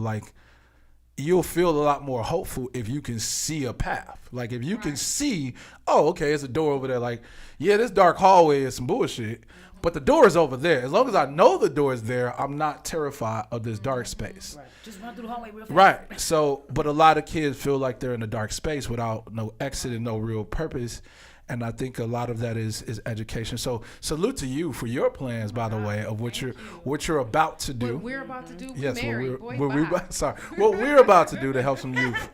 you'll feel a lot more hopeful if you can see a path. Like if you can see, oh, okay, there's a door over there. Like, yeah, this dark hallway is some bullshit, but the door is over there. As long as I know the door is there, I'm not terrified of this dark space. Right. Just run through the hallway real fast. Right. So, but a lot of kids feel like they're in a dark space without no exit and no real purpose. And I think a lot of that is education. So salute to you for your plans, by the way, of what you're about to do. What we're about to do. Yes, married, what we're about to do to help some youth.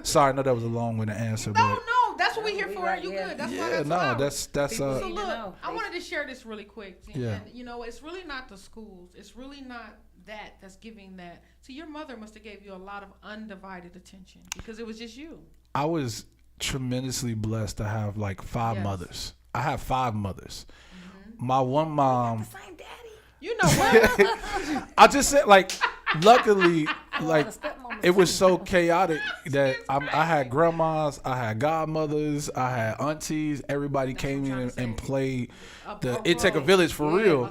Sorry, I know that was a long-winded answer. No, that's what we're here for. You good? That's why that's So look, I wanted to share this really quick. Yeah. And, it's really not the schools. It's really not that's giving that. So your mother must have gave you a lot of undivided attention because it was just you. I was tremendously blessed to have like 5 mothers. I have 5 mothers. My one mom. Same daddy. You know what? I just said, like, luckily, like, it was so chaotic that I had grandmas, I had godmothers, I had aunties. Everybody came in and played It Take a Village for real.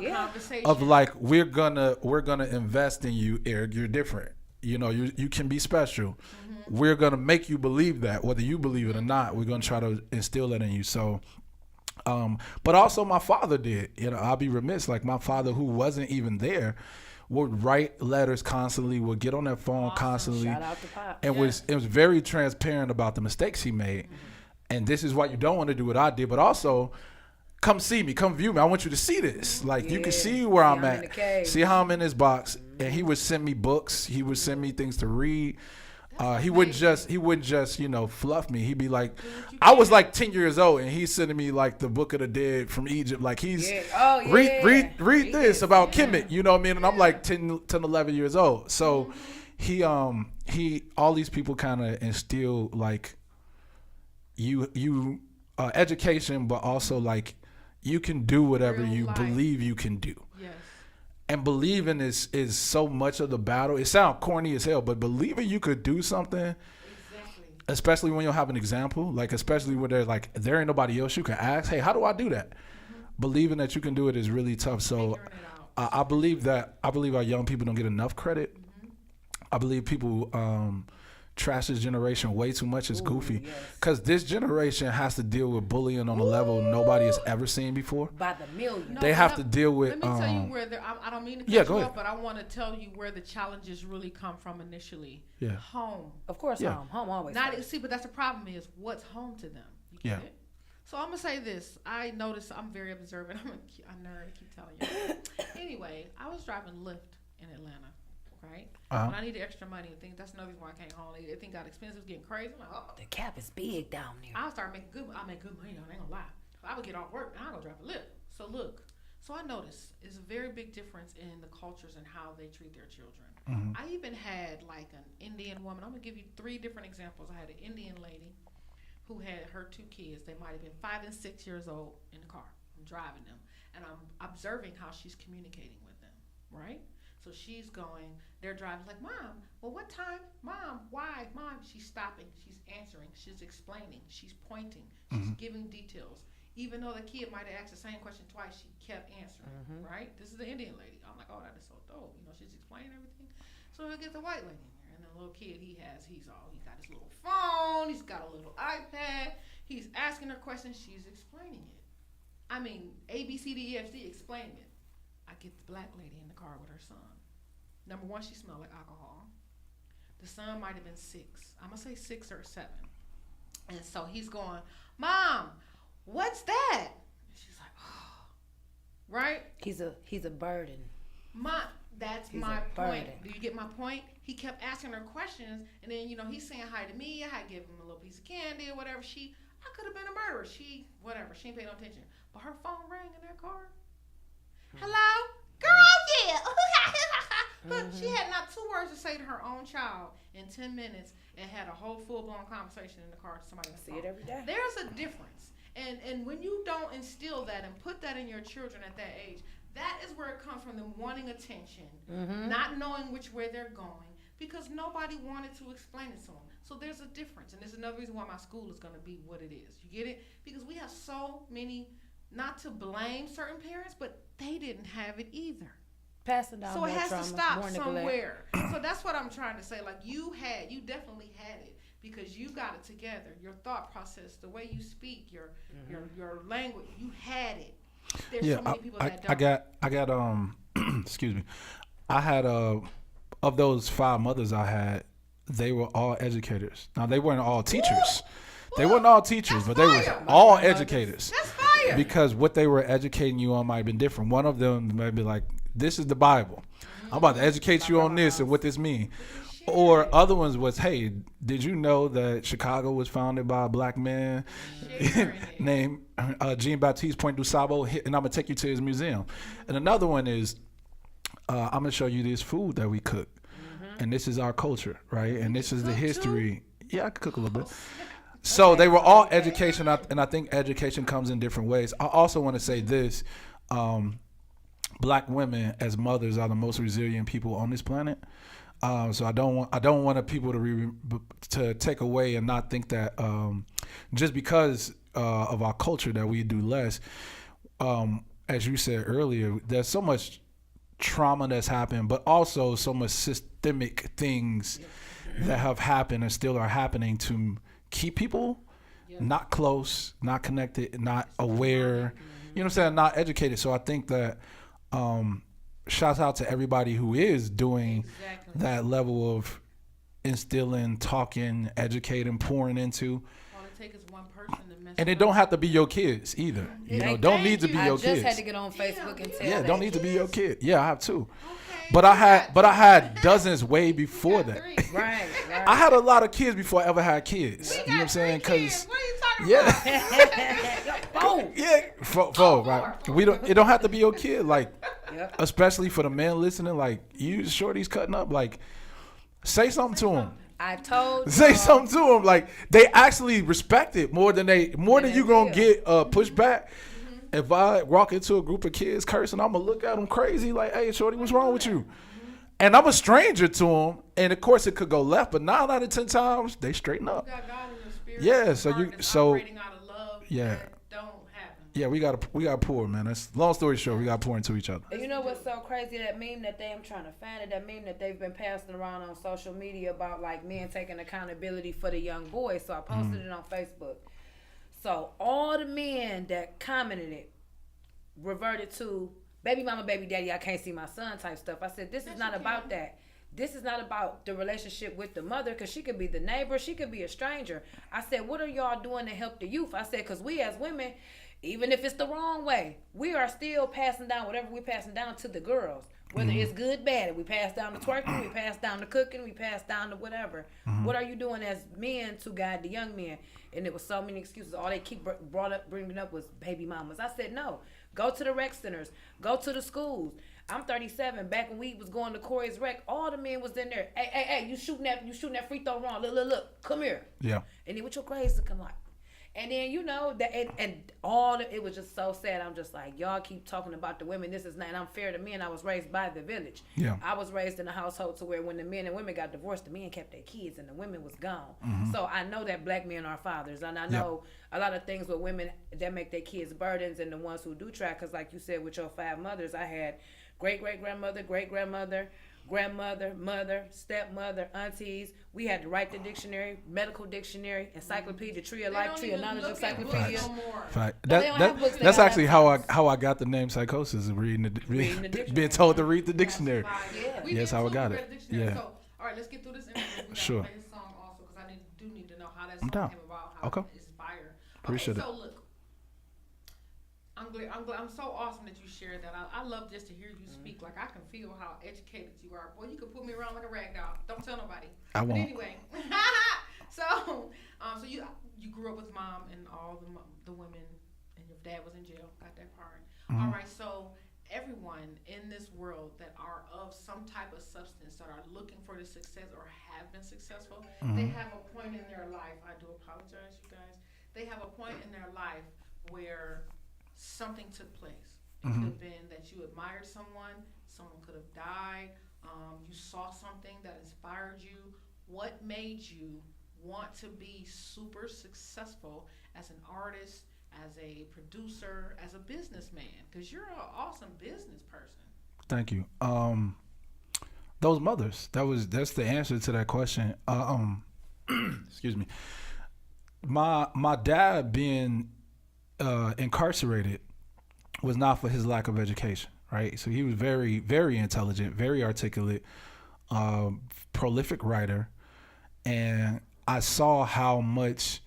Of like, we're gonna invest in you, Eric. You're different. You can be special. We're gonna make you believe that, whether you believe it or not. We're gonna try to instill that in you. So. But also my father did. I'll be remiss. Like my father, who wasn't even there, would write letters constantly, would get on that phone constantly, Shout out to Pop. and was very transparent about the mistakes he made. And this is why you don't want to do what I did, but also come see me, come view me. I want you to see this. Like you can see where I'm at, see how I'm in this box. And he would send me books. He would send me things to read. He wouldn't just fluff me. He'd be like, I was like 10 years old and he's sending me like the Book of the Dead from Egypt. Like he's read this about Kemet, you know what I mean? And I'm like 10, 11 years old. So he all these people kind of instill like you education, but also like you can do whatever you believe you can do. Yes. And believing is so much of the battle. It sounds corny as hell, but believing you could do something, especially when you have an example, like especially when there ain't nobody else you can ask, hey, how do I do that? Believing that you can do it is really tough. So I believe our young people don't get enough credit. I believe people trash this generation way too much. It's goofy. Because this generation has to deal with bullying on a level nobody has ever seen before. By the million. They have to deal with. Let me tell you where I don't mean to cut you off, but I want to tell you where the challenges really come from initially. Yeah. Home. Of course, home. Home always. But that's the problem is what's home to them. You get it? So I'm gonna say this. I notice I'm very observant. I'm a nerd. I keep telling you. Anyway, I was driving Lyft in Atlanta. Right? When I needed extra money, I think that's another reason why I came home. Everything got expensive, getting crazy. I'm like, the cap is big down there. I'll start making good. I make good money. I ain't gonna lie. I would get off work and I go drive a Lyft. So look. So I noticed it's a very big difference in the cultures and how they treat their children. I even had like an Indian woman. I'm gonna give you 3 different examples. I had an Indian lady who had her 2 kids. They might have been 5 and 6 years old in the car. I'm driving them and I'm observing how she's communicating with them. Right? So she's going, they're driving like, Mom, well, what time? Mom, why? Mom, she's stopping, she's answering, she's explaining, she's pointing, she's giving details. Even though the kid might have asked the same question twice, she kept answering, right? This is the Indian lady. I'm like, oh, that is so dope. She's explaining everything. So we get the white lady in there, and the little kid he got his little phone, he's got a little iPad, he's asking her questions, she's explaining it. I mean, A, B, C, D, E, F, C, explaining it. I get the black lady in the car with her son. Number 1, she smelled like alcohol. The son might have been 6. I'm going to say 6 or 7. And so he's going, Mom, what's that? And she's like, oh. Right? He's a burden. That's my point. Do you get my point? He kept asking her questions, and then, he's saying hi to me. I had to give him a little piece of candy or whatever. I could have been a murderer. She ain't paid no attention. But her phone rang in that car. Hello? Girl, yeah. But she had not 2 words to say to her own child in 10 minutes and had a whole full-blown conversation in the car to somebody. See it every day. There's a difference. And when you don't instill that and put that in your children at that age, that is where it comes from, them wanting attention, not knowing which way they're going, because nobody wanted to explain it to them. So there's a difference. And there's another reason why my school is going to be what it is. You get it? Because we have so many, not to blame certain parents, but they didn't have it either. Passing down So it more has trauma, to stop more neglect. somewhere. So that's what I'm trying to say. Like you definitely had it because you got it together. Your thought process, the way you speak, your language, you had it. There's so many people that don't. I got excuse me. I had of those 5 mothers I had, they were all educators. Now they weren't all teachers. They weren't all teachers, but they were all educators. That's fire. Because what they were educating you on might have been different. One of them might be like, this is the Bible. I'm about to educate you on this and what this means. Or other ones was, hey, did you know that Chicago was founded by a black man named Jean-Baptiste Point du Sable, and I'm going to take you to his museum. And another one is, I'm going to show you this food that we cook. And this is our culture, right? And this is the history. Yeah, I could cook a little bit. So they were all education, and I think education comes in different ways. I also want to say this. Black women as mothers are the most resilient people on this planet. So I don't want people to take away and not think that just because of our culture that we do less. As you said earlier, there's so much trauma that's happened, but also so much systemic things that have happened and still are happening to keep people not close, not connected, not aware. You know what I'm saying? Not educated. So I think that. Shouts out to everybody who is doing that level of instilling, talking, educating, pouring into. All it takes is one person to mess And it don't have to be your kids either. You know, don't need to be your kids. I just had to get on Facebook and tell Yeah, that. don't need to be your kid. Yeah, I have too. But I had dozens way before that. Right. I had a lot of kids before I ever had kids. You know what I'm saying? Because What are you talking about? yeah, four, right? We don't. It don't have to be your kid. Like, especially for the men listening. Like, you shorties cutting up. Like, say something to them. I told. Say something to them. Like, they actually respect it more than you gonna get pushback. If I walk into a group of kids cursing, I'm gonna look at them crazy. Like, hey, shorty, what's wrong with you? And I'm a stranger to them, and of course it could go left, but 9 out of 10 times they straighten up. You got God in your spirit. Yeah, so operating out of love. Yeah. That don't happen. Yeah, we gotta pour, man. That's long story short. We gotta pour into each other. And you know what's so crazy? That meme that I'm trying to find it. That meme that they've been passing around on social media about like men taking accountability for the young boys. So I posted it on Facebook. So all the men that commented it reverted to baby mama, baby daddy, I can't see my son type stuff. I said, this is not about that. This is not about the relationship with the mother, because she could be the neighbor, she could be a stranger. I said, what are y'all doing to help the youth? I said, because we as women, even if it's the wrong way, we are still passing down whatever we're passing down to the girls. Whether it's good, bad. We pass down the twerking, we pass down the cooking, we pass down the whatever. What are you doing as men to guide the young men? And there was so many excuses. All they keep bringing up was baby mamas. I said, no. Go to the rec centers. Go to the schools. I'm 37. Back when we was going to Corey's rec, all the men was in there. Hey, you shooting that free throw wrong. Look, come here. Yeah. And then with your grades looking like. And then, you know, that it was just so sad. I'm just like, y'all keep talking about the women. This is not, and I'm fair to men. I was raised by the village. Yeah. I was raised in a household to where when the men and women got divorced, the men kept their kids and the women was gone. So I know that black men are fathers. And I know a lot of things with women that make their kids burdens, and the ones who do try. Because like you said, with your 5 mothers, I had great-great-grandmother, great-grandmother, grandmother, mother, stepmother, aunties. We had to write the dictionary, medical dictionary, encyclopedia, tree of life, tree of knowledge, encyclopedia. Fact. No, they don't have books, they That's don't actually have how I got the name psychosis, reading the dictionary. being told to read the dictionary. We Yes, did how I too. got We it. read the dictionary. Yeah. So, all right, let's get through this interview. We gotta Sure. play this song also, because I do need to know how that I'm song down. came about, how Okay. it's inspired. Appreciate So it. look, I'm so awesome that you shared that. I love just to hear you speak. Like, I can feel how educated you are. Boy, you could put me around like a rag doll. Don't tell nobody. I won't. But anyway, so you grew up with mom and all the women, and your dad was in jail. Got that part. All right, so everyone in this world that are of some type of substance, that are looking for the success or have been successful, they have a point in their life. I do apologize, you guys. They have a point in their life where something took place. It could have been that you admired someone could have died, you saw something that inspired you. What made you want to be super successful as an artist, as a producer, as a businessman? Because you're an awesome business person. Thank you. Those mothers. That's the answer to that question. Excuse me. My dad being incarcerated was not for his lack of education, right? So he was very, very intelligent, very articulate, prolific writer, and I saw how much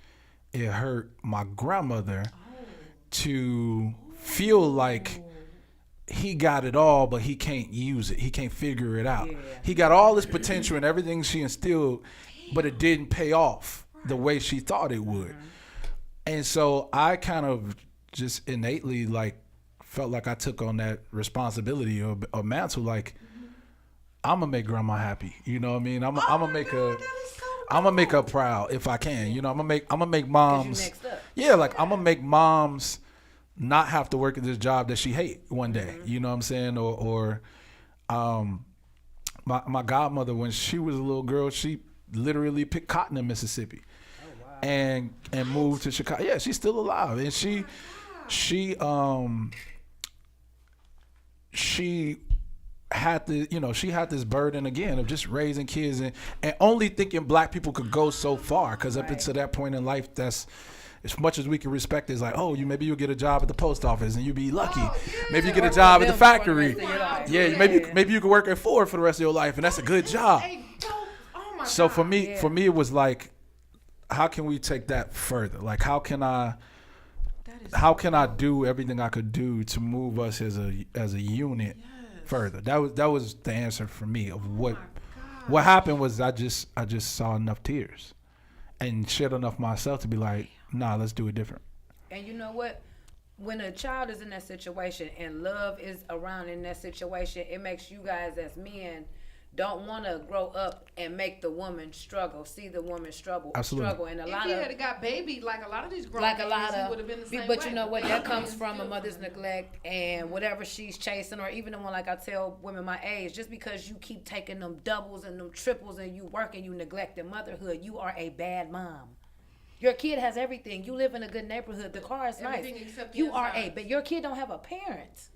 it hurt my grandmother to feel like he got it all, but he can't use it. He can't figure it out. Yeah. He got all this potential and everything she instilled, but it didn't pay off the way she thought it would. And so I kind of just innately felt like I took on that responsibility or mantle. Like, I'm gonna make grandma happy. You know what I mean? I'm gonna make her. I'm gonna make her proud if I can. You know, I'm gonna make moms. Yeah, like I'm gonna make moms not have to work at this job that she hate one day. You know what I'm saying? Or my godmother, when she was a little girl, she literally picked cotton in Mississippi. And moved to Chicago. Yeah, she's still alive, and she had this burden again of just raising kids and only thinking black people could go so far, because up until that point in life, that's as much as we can respect is like, oh, maybe you'll get a job at the post office and you'll be lucky. Maybe you get a job at the factory. Yeah, maybe you can work at Ford for the rest of your life, and that's a good job. So for me, it was like, how can we take that further? Like, how can I do everything I could do to move us as a unit further? That was the answer for me of what happened was I just saw enough tears and shed enough myself to be like, nah, let's do it different. And you know what? When a child is in that situation and love is around in that situation, it makes you guys as men don't want to grow up and make the woman struggle, see the woman struggle. Absolutely. And if he had got baby, like a lot of these grown would have been the same but way. you know what? That comes from a mother's neglect and whatever she's chasing, or even the one, like I tell women my age, just because you keep taking them doubles and them triples and you work and you neglect the motherhood, you are a bad mom. Your kid has everything. You live in a good neighborhood. The car is nice. You are but your kid don't have a parent.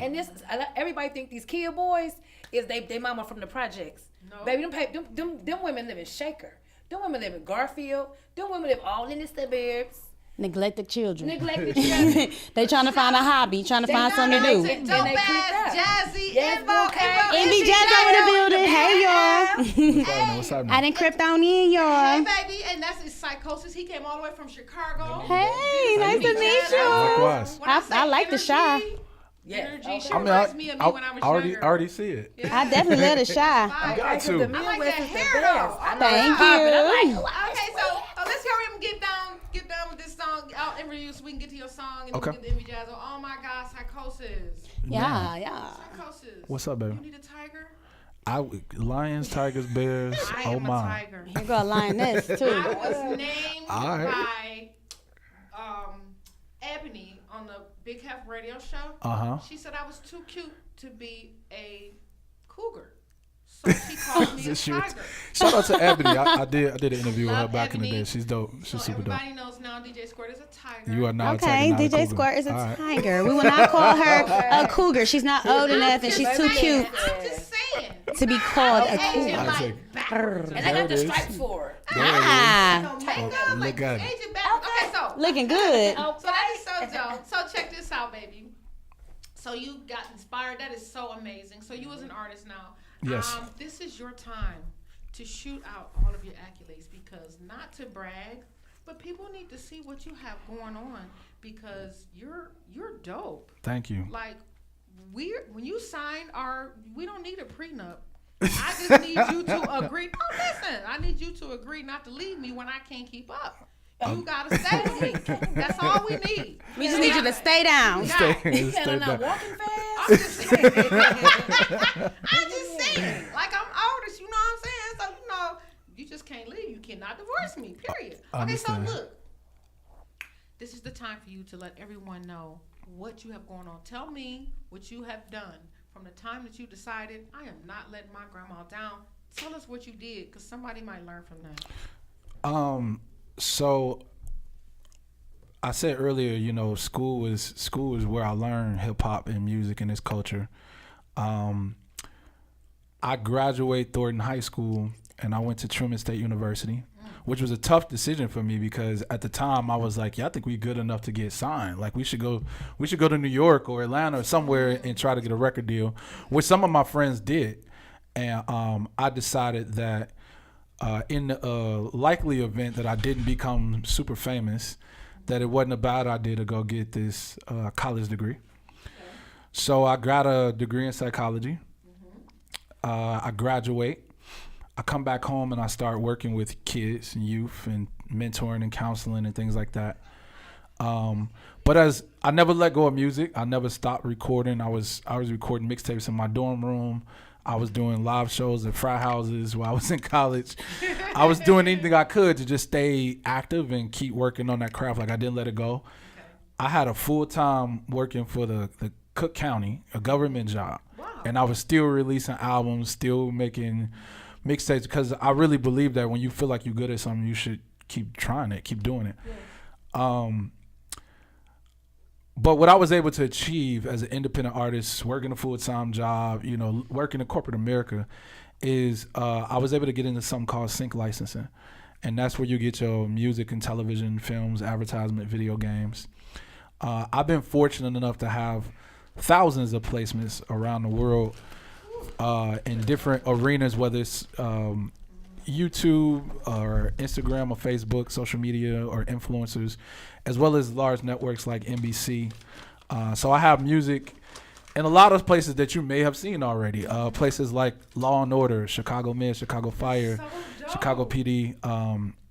And this, everybody think these kid boys is they mama from the projects. No. Baby, them women live in Shaker. Them women live in Garfield. Them women live all in the suburbs. Neglected children. They trying to find a hobby, trying to find something to do. Dope ass, Jazzy, Invo, NB Jazzy in the building. Hey, y'all. What's happening? I didn't crept on in, y'all. Hey, baby, and that's his Psychosis. He came all the way from Chicago. Hey, nice to meet you. Likewise. I like the shy. Energy. She reminds me of me when I was younger. I already see it. Yeah. I definitely let it shy. You got to. I like that hair though. Thank you. Okay, so let's hurry up and get down with this song. I'll interview you so we can get to your song and then we get the MV Jazz. Oh my God, Psychosis. Yeah. Psychosis. What's up, baby? You need a tiger? Lions, tigers, bears. I am a tiger. You got a lioness too. I was named by Ebony on the Big Hef radio show. She said I was too cute to be a cougar, so she called me a tiger. Shout out to Ebony. I did an interview with her back in the day. She's dope. She's super dope. Everybody knows now DJ Squirt is a tiger. You are now okay. DJ Squirt is a tiger. We will not call her a cougar. She's not old enough and she's too cute I'm just saying to be called a cougar. And I got the stripes for her. Look at it. Okay, so looking good. So that is so dope. So check this out, baby. So you got inspired. That is so amazing. So you as an artist now. Yes. This is your time to shoot out all of your accolades, because not to brag, but people need to see what you have going on, because you're dope. Thank you. Like when you sign we don't need a prenup. I just need you to agree. Oh, listen, I need you to agree not to leave me when I can't keep up. You gotta stay with me. That's all we need. We just need you to stay down. Stay I'm not down. walking fast. I'm just saying. Like, I'm artist, you know what I'm saying? So, you just can't leave. You cannot divorce me, period. Okay, so look. This is the time for you to let everyone know what you have going on. Tell me what you have done from the time that you decided, I am not letting my grandma down. Tell us what you did, because somebody might learn from that. So I said earlier, school is where I learned hip hop and music and its culture. I graduated Thornton High School and I went to Truman State University, which was a tough decision for me because at the time I was like, yeah, I think we're good enough to get signed. Like we should go to New York or Atlanta or somewhere and try to get a record deal, which some of my friends did. And I decided that in the likely event that I didn't become super famous, that it wasn't a bad idea to go get this college degree. So I got a degree in psychology. I graduate. I come back home and I start working with kids and youth and mentoring and counseling and things like that. But as I never let go of music, I never stopped recording. I was recording mixtapes in my dorm room. I was doing live shows at frat houses while I was in college. I was doing anything I could to just stay active and keep working on that craft. Like I didn't let it go. I had a full-time working for the Cook County, a government job. Wow. And I was still releasing albums, still making mixtapes because I really believe that when you feel like you're good at something, you should keep trying it, keep doing it. Yeah. But what I was able to achieve as an independent artist, working a full-time job, working in corporate America, is I was able to get into something called sync licensing. And that's where you get your music and television, films, advertisement, video games. I've been fortunate enough to have thousands of placements around the world in different arenas, whether it's YouTube or Instagram or Facebook, social media or influencers, as well as large networks like NBC. So I have music in a lot of places that you may have seen already. Places like Law and Order, Chicago Med, Chicago Fire, Chicago PD,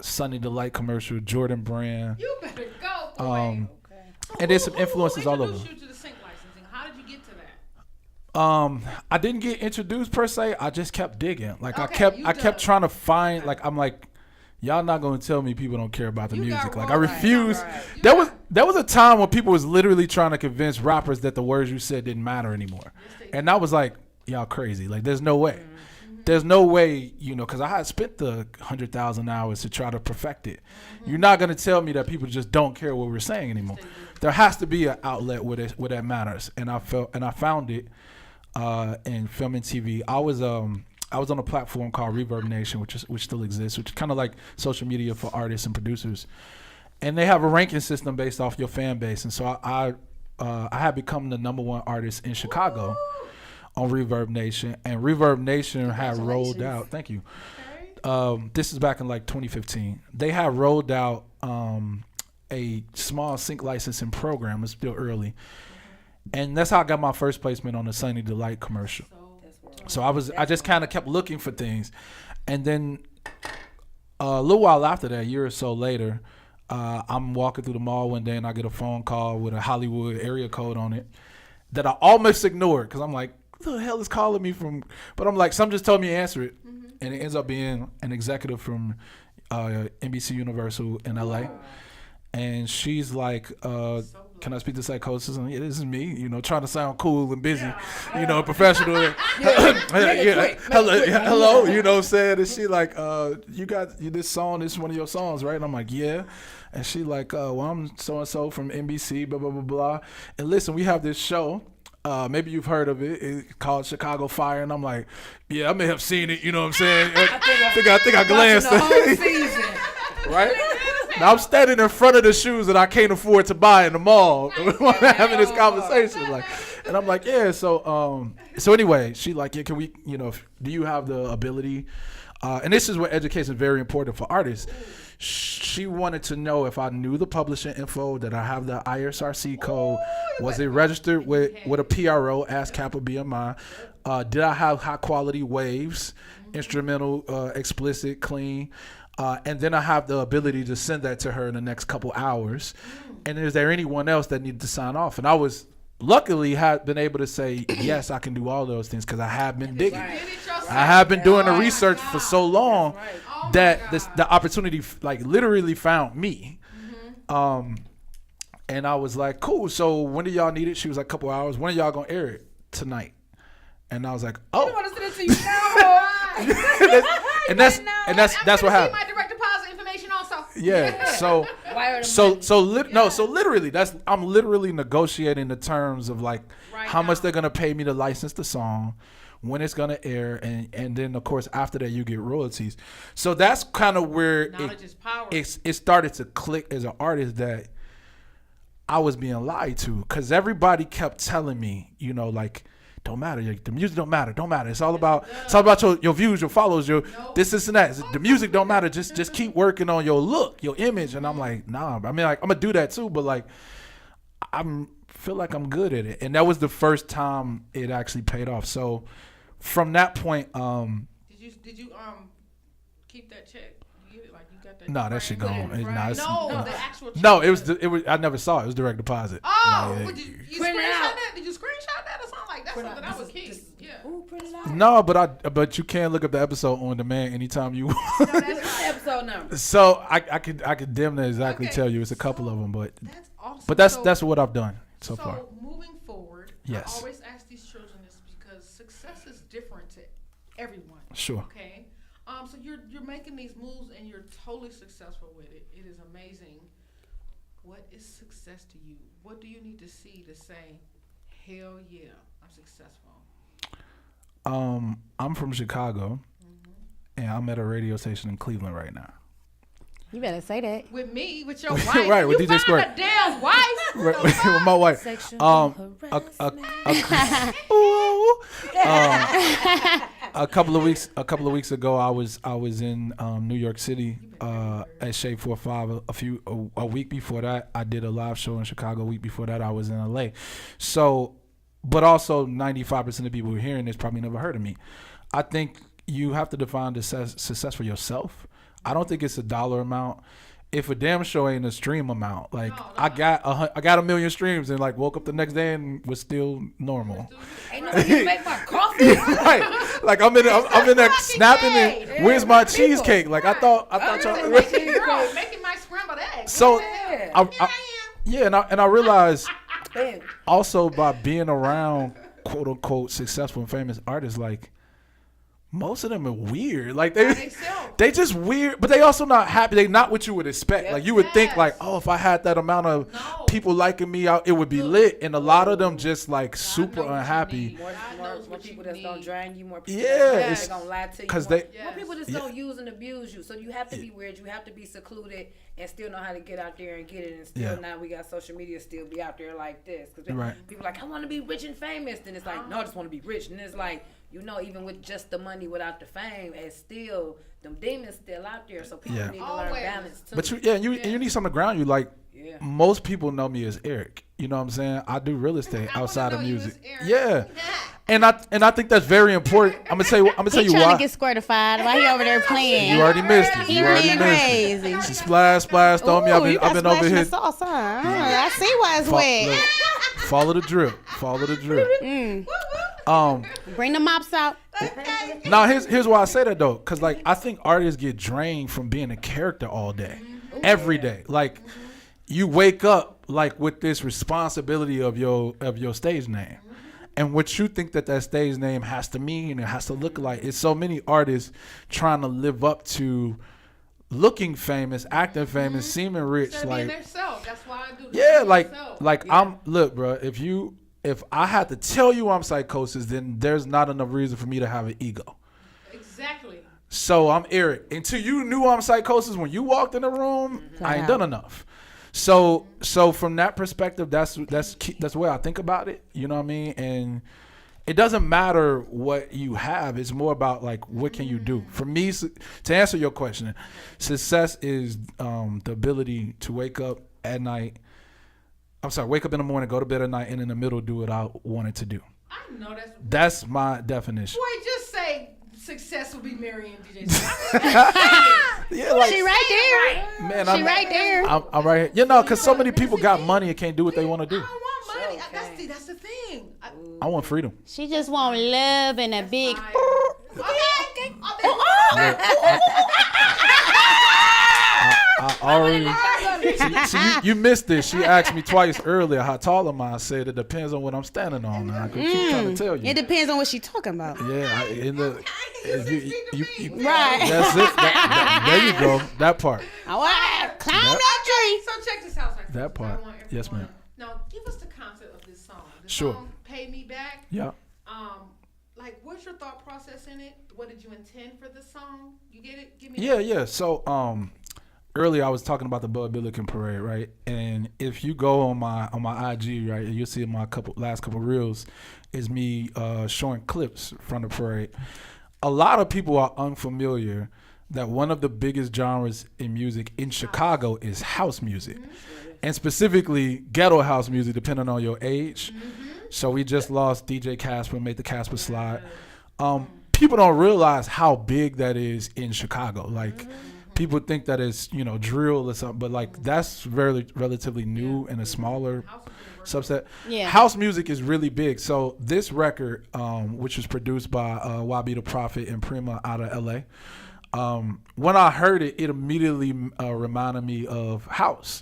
Sunny Delight commercial, Jordan Brand. You better go, boy. And there's some influences all over. Who introduced you to the sync licensing? How did you get to that? I didn't get introduced per se. I just kept digging. Like I kept trying to find. Like I'm like, y'all not gonna tell me people don't care about the music. Like I refuse. Right. There was a time when people was literally trying to convince rappers that the words you said didn't matter anymore, and I was like, y'all crazy. Like there's no way. Mm-hmm. There's no way, because I had spent the 100,000 hours to try to perfect it. Mm-hmm. You're not gonna tell me that people just don't care what we're saying anymore. There has to be an outlet where that matters, and I found it in film and TV. I was on a platform called Reverb Nation, which still exists, which is kind of like social media for artists and producers, and they have a ranking system based off your fan base. And so I had become the #1 artist in Chicago on Reverb Nation, and Reverb Nation had rolled out. Thank you. This is back in like 2015. They had rolled out a small sync licensing program. It's still early. And that's how I got my first placement on the Sunny Delight commercial. So I just kind of kept looking for things. And then a little while after that, a year or so later, I'm walking through the mall one day and I get a phone call with a Hollywood area code on it that I almost ignored because I'm like, who the hell is calling me from? But I'm like, some just told me to answer it. Mm-hmm. And it ends up being an executive from NBC Universal in LA. And she's like, can I speak to psychosis? And yeah, this is me, trying to sound cool and busy, professional. Hello, what I'm saying? And she like, you got this song, this is one of your songs, right? And I'm like, yeah. And she like, well, I'm so-and-so from NBC, blah, blah, blah, blah. And listen, we have this show. Maybe you've heard of it. It's called Chicago Fire. And I'm like, yeah, I may have seen it, you know what I'm saying? I think I glanced at it. Right? Now I'm standing in front of the shoes that I can't afford to buy in the mall while having this conversation. And I'm like, yeah. So anyway, she like, yeah, can we, do you have the ability? And this is where education is very important for artists. She wanted to know if I knew the publishing info, that I have the ISRC code, was it registered with a PRO, ASCAP BMI? Did I have high quality waves, instrumental, explicit, clean? And then I have the ability to send that to her in the next couple hours. And is there anyone else that needed to sign off? And I was luckily had been able to say, yes, I can do all those things because I have been digging. I have been doing the research for so long that the opportunity like literally found me. And I was like, cool. So when do y'all need it? She was like, a couple hours. When are y'all going to air it? Tonight. And I was like, oh. I want to send it to you now. and that's what happened. My direct deposit information also. Yeah. So So literally, I'm literally negotiating the terms of like how much they're gonna pay me to license the song, when it's gonna air, and then of course after that you get royalties. So that's kind of where it started to click as an artist that I was being lied to, because everybody kept telling me, you know, like, don't matter, the music don't matter. It's all about your views, your follows, your this and that. The music don't matter. Just keep working on your look, your image. And I'm like, nah. I mean, like, I'm gonna do that too, but like, feel like I'm good at it. And that was the first time it actually paid off. So from that point, did you keep that check? No, that shit gone. The actual check. No, it was. I never saw it. It was direct deposit. Oh, did you screenshot that? Did you screenshot that or something like that? Something I would keep. Yeah. Ooh, print it out. No, but you can look up the episode on demand anytime you want. No, that's the episode number. So I could damn near exactly tell you. It's a couple of them, but that's awesome. But that's what I've done so far. So moving forward, yes. I always ask these children this because success is different to everyone. Sure. Okay. So you're making these moves and you're totally successful with it. It is amazing. What is success to you? What do you need to see to say, hell yeah, I'm successful? I'm from Chicago, and I'm at a radio station in Cleveland right now. You better say that. With me, with your wife. Right, with you DJ Squirt. A damn wife. With my wife. A couple of weeks ago, I was in New York City at Shade 45. A week before that, I did a live show in Chicago. A week before that, I was in LA. So, but also 95% of people who are hearing this probably never heard of me. I think you have to define success for yourself. I don't think it's a dollar amount. If a damn show ain't a stream amount, like I got 1 million streams and like woke up the next day and was still normal. Ain't nobody make my coffee. Right, like I'm in there snapping and where's my cheesecake? Like I thought y'all making my scrambled eggs. So I realized also by being around quote unquote successful and famous artists, like most of them are weird. Like they just weird, but they also not happy. They not what you would expect. Yep. Like you would think like, oh, if I had that amount of people liking me, it would be lit. And a lot of them just like super unhappy. More people that don't drain you. More people it's gonna lie to you. Because more people just don't use and abuse you. So you have to be weird. You have to be secluded and still know how to get out there and get it. And still now we got social media still be out there like this. Because people like, I want to be rich and famous. Then it's like, no, I just want to be rich. And it's like, you know, even with just the money without the fame, and still them demons still out there. So people need to learn balance too. But you need something to ground you. Like most people know me as Eric. You know what I'm saying? I do real estate outside of music. Yeah. And I think that's very important. I'm gonna tell you why. Trying to get squirtified while he over there playing. You already missed it. You already missed it. She splashed on me. I've been over here. Sauce, huh? I see why it's wet. Look, follow the drip. Bring the mops out. Now here's why I say that though, because like I think artists get drained from being a character all day, every day. Like you wake up like with this responsibility of your stage name, and what you think that stage name has to mean and it has to look like. It's so many artists trying to live up to looking famous, acting famous, seeming rich. Like that's why I do. Yeah, look, bro. If I had to tell you I'm psychosis, then there's not enough reason for me to have an ego. Exactly. So I'm Eric. Until you knew I'm psychosis when you walked in the room, I ain't done enough. So from that perspective, that's the way I think about it. You know what I mean? And it doesn't matter what you have. It's more about like what can you do. For me, to answer your question, success is the ability to wake up at night. Wake up in the morning, go to bed at night, and in the middle do what I wanted to do. I know that's my definition. Boy, just say success will be marrying DJ. Yeah, like she right there. Man, she right there. I'm right here. You know, because so many people got money and can't do what they want to do. I don't want money. Okay. That's the thing. I want freedom. She just want love and a big. Okay. I already. You missed this. She asked me twice earlier how tall am I. I said it depends on what I'm standing on. I keep trying to tell you. It depends on what she's talking about. Yeah, right. That's it. There you go. That part. All right, that tree. So check this out. That part. Yes, ma'am. Now, give us the concept of this song. The Sure. song, Pay Me Back. Yeah. Like, what's your thought process in it? What did you intend for the song? You get it? Give me Yeah. So, earlier I was talking about the Bud Billiken Parade, right? And if you go on my IG, right, you'll see my last couple reels is me showing clips from the parade. A lot of people are unfamiliar that one of the biggest genres in music in Chicago is house music, and specifically ghetto house music, depending on your age. So we just lost DJ Casper, made the Casper slide. People don't realize how big that is in Chicago. Like, people think that it's, drill or something, but like that's relatively new and a smaller subset. Yeah. House music is really big. So this record, which was produced by YB the Prophet and Prima out of LA, when I heard it, it immediately reminded me of house.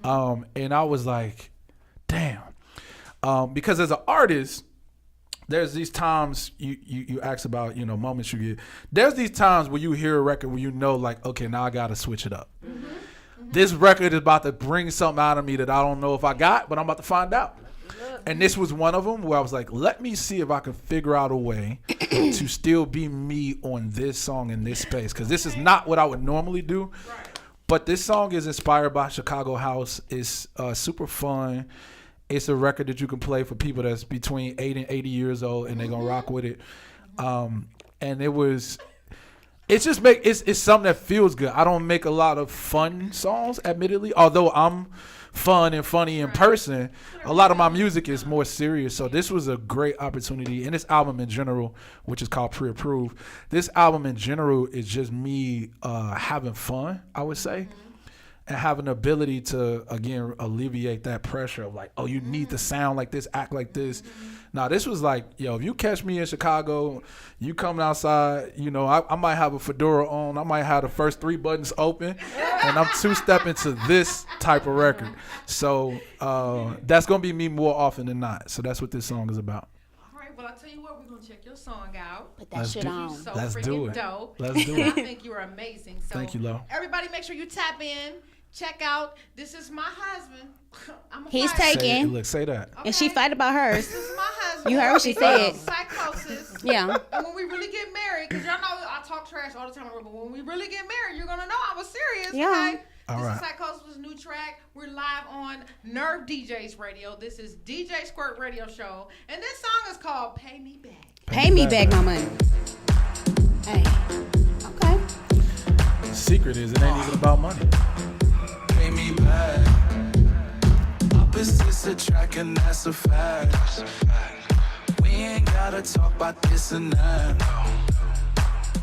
And I was like, damn. Because as an artist, there's these times you ask about, moments you get. There's these times where you hear a record where you know, like, okay, now I got to switch it up. This record is about to bring something out of me that I don't know if I got, but I'm about to find out. And this was one of them where I was like, let me see if I can figure out a way to still be me on this song in this space. Because this is not what I would normally do. But this song is inspired by Chicago house. It's super fun. It's a record that you can play for people that's between 8 and 80 years old, and they're gonna rock with it. And it's something that feels good. I don't make a lot of fun songs, admittedly, although I'm fun and funny in person. A lot of my music is more serious. So this was a great opportunity. And this album in general, which is called Pre-Approved, this album in general is just me having fun, I would say. And having the ability to, again, alleviate that pressure of like, oh, you need to sound like this, act like this. Now, this was like, if you catch me in Chicago, you coming outside, I might have a fedora on. I might have the first 3 buttons open, and I'm two-stepping to this type of record. So that's going to be me more often than not. So that's what this song is about. All right, well, I'll tell you what, we're going to check your song out. Put that shit on. So Let's do it. Dope. Let's do it. I think you're amazing. So thank you, Lo. Everybody make sure you tap in. Check out. This is my husband. He's taking. Say that. Okay. And she fight about hers. This is my husband. You heard what she said. Psychosis. Yeah. And when we really get married, because y'all know I talk trash all the time, but when we really get married, you're going to know I was serious. Yeah. Okay? All This right. is Psychosis' new track. We're live on Nerve DJs Radio. This is DJ Squirt Radio Show. And this song is called Pay Me Back. Pay me back my money. Hey. Okay. The secret is it ain't even about money. Pay me back. Opposites attract, and that's a fact. We ain't gotta talk about this and that.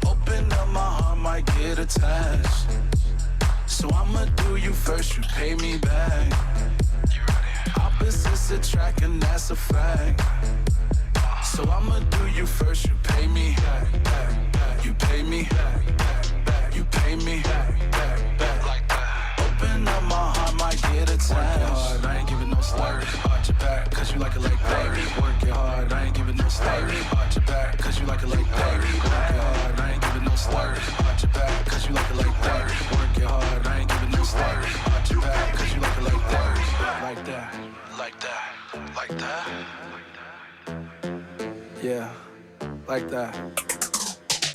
Open up my heart, might get attached. So I'ma do you first, you pay me back. Opposites attract, and that's a fact. So I'ma do you first, you pay me. You pay me. You pay me. Open up my heart, might get attached. I ain't giving no slurs. Arch your back, cause you like it like that. Work it hard, I ain't giving no slurs. Arch your back, cause you like it like that. Work it hard, I ain't giving no slurs. Arch your back, cause you like it like that. Work it hard, I ain't giving no slurs. Arch your back, cause you like it like that. Like that, like that, like that. Yeah, like that.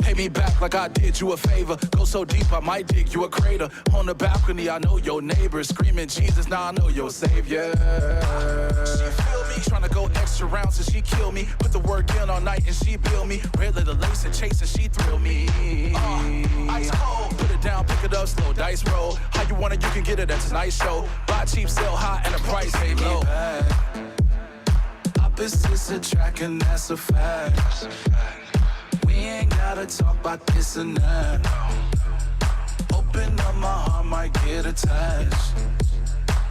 Pay me back like I did you a favor. Go so deep I might dig you a crater. On the balcony I know your neighbors screaming Jesus, now I know your savior. She feel me, tryna go extra rounds and she kill me. Put the work in all night and she bill me. Red leather lace and chase and she thrill me. Ice cold, put it down, pick it up, slow dice roll. How you want it, you can get it at tonight's show. Buy cheap, sell high, and the price ain't low. Opposites attract, and that's a fact. We ain't gotta talk about this and that. Open up my heart, might get attached.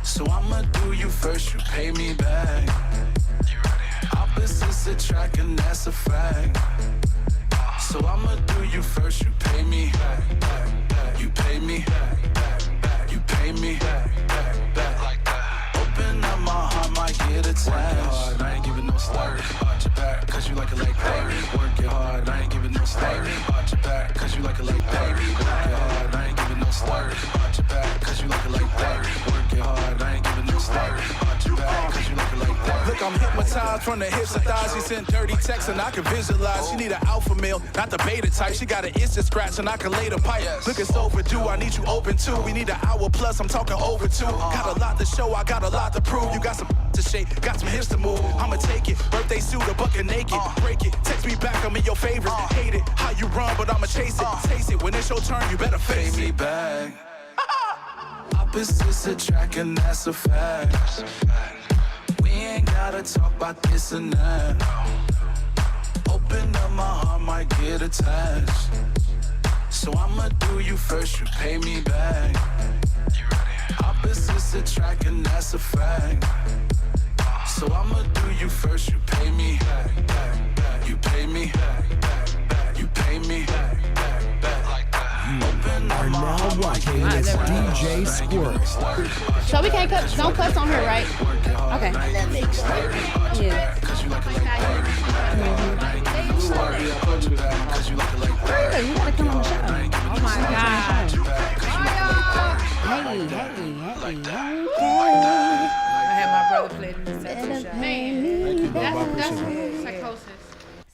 So I'ma do you first, you pay me back. Opposites attract, and that's a fact. So I'ma do you first, you pay me. You pay me. You pay me. Open up my heart, might get attached. I ain't giving no slurs. Arch your back, cause you like it like that. Work it hard, I ain't giving no slurs. Arch your back, cause you like it like that. Work it hard, I ain't giving no slurs. Arch your back, cause you like it like that. I'm hypnotized from the hips and thighs. She sent dirty texts and I can visualize. She need an alpha male, not the beta type. She got an instant scratch and I can lay the pipe. Looking so overdue, I need you open too. We need an hour plus, I'm talking over two. Got a lot to show, I got a lot to prove. You got some to shake, got some hips to move. I'ma take it, birthday suit, a bucket naked. Break it, text me back, I'm in your favorites. Hate it, how you run, but I'ma chase it. Taste it, when it's your turn, you better face me back. Opposites attract and that's a fact. We ain't gotta talk about this and that. Open up my heart, might get attached. So I'ma do you first, you pay me back. Opposites attract and that's a fact. So I'ma do you first, you pay me. You pay me. You pay me. Are now rocking with DJ Squirt. So we can't cut, don't cuss on here, right? Okay. Yeah. You gotta come on the show. Oh my God. Hey. I had my brother play the second shot. Man, that's psychosis.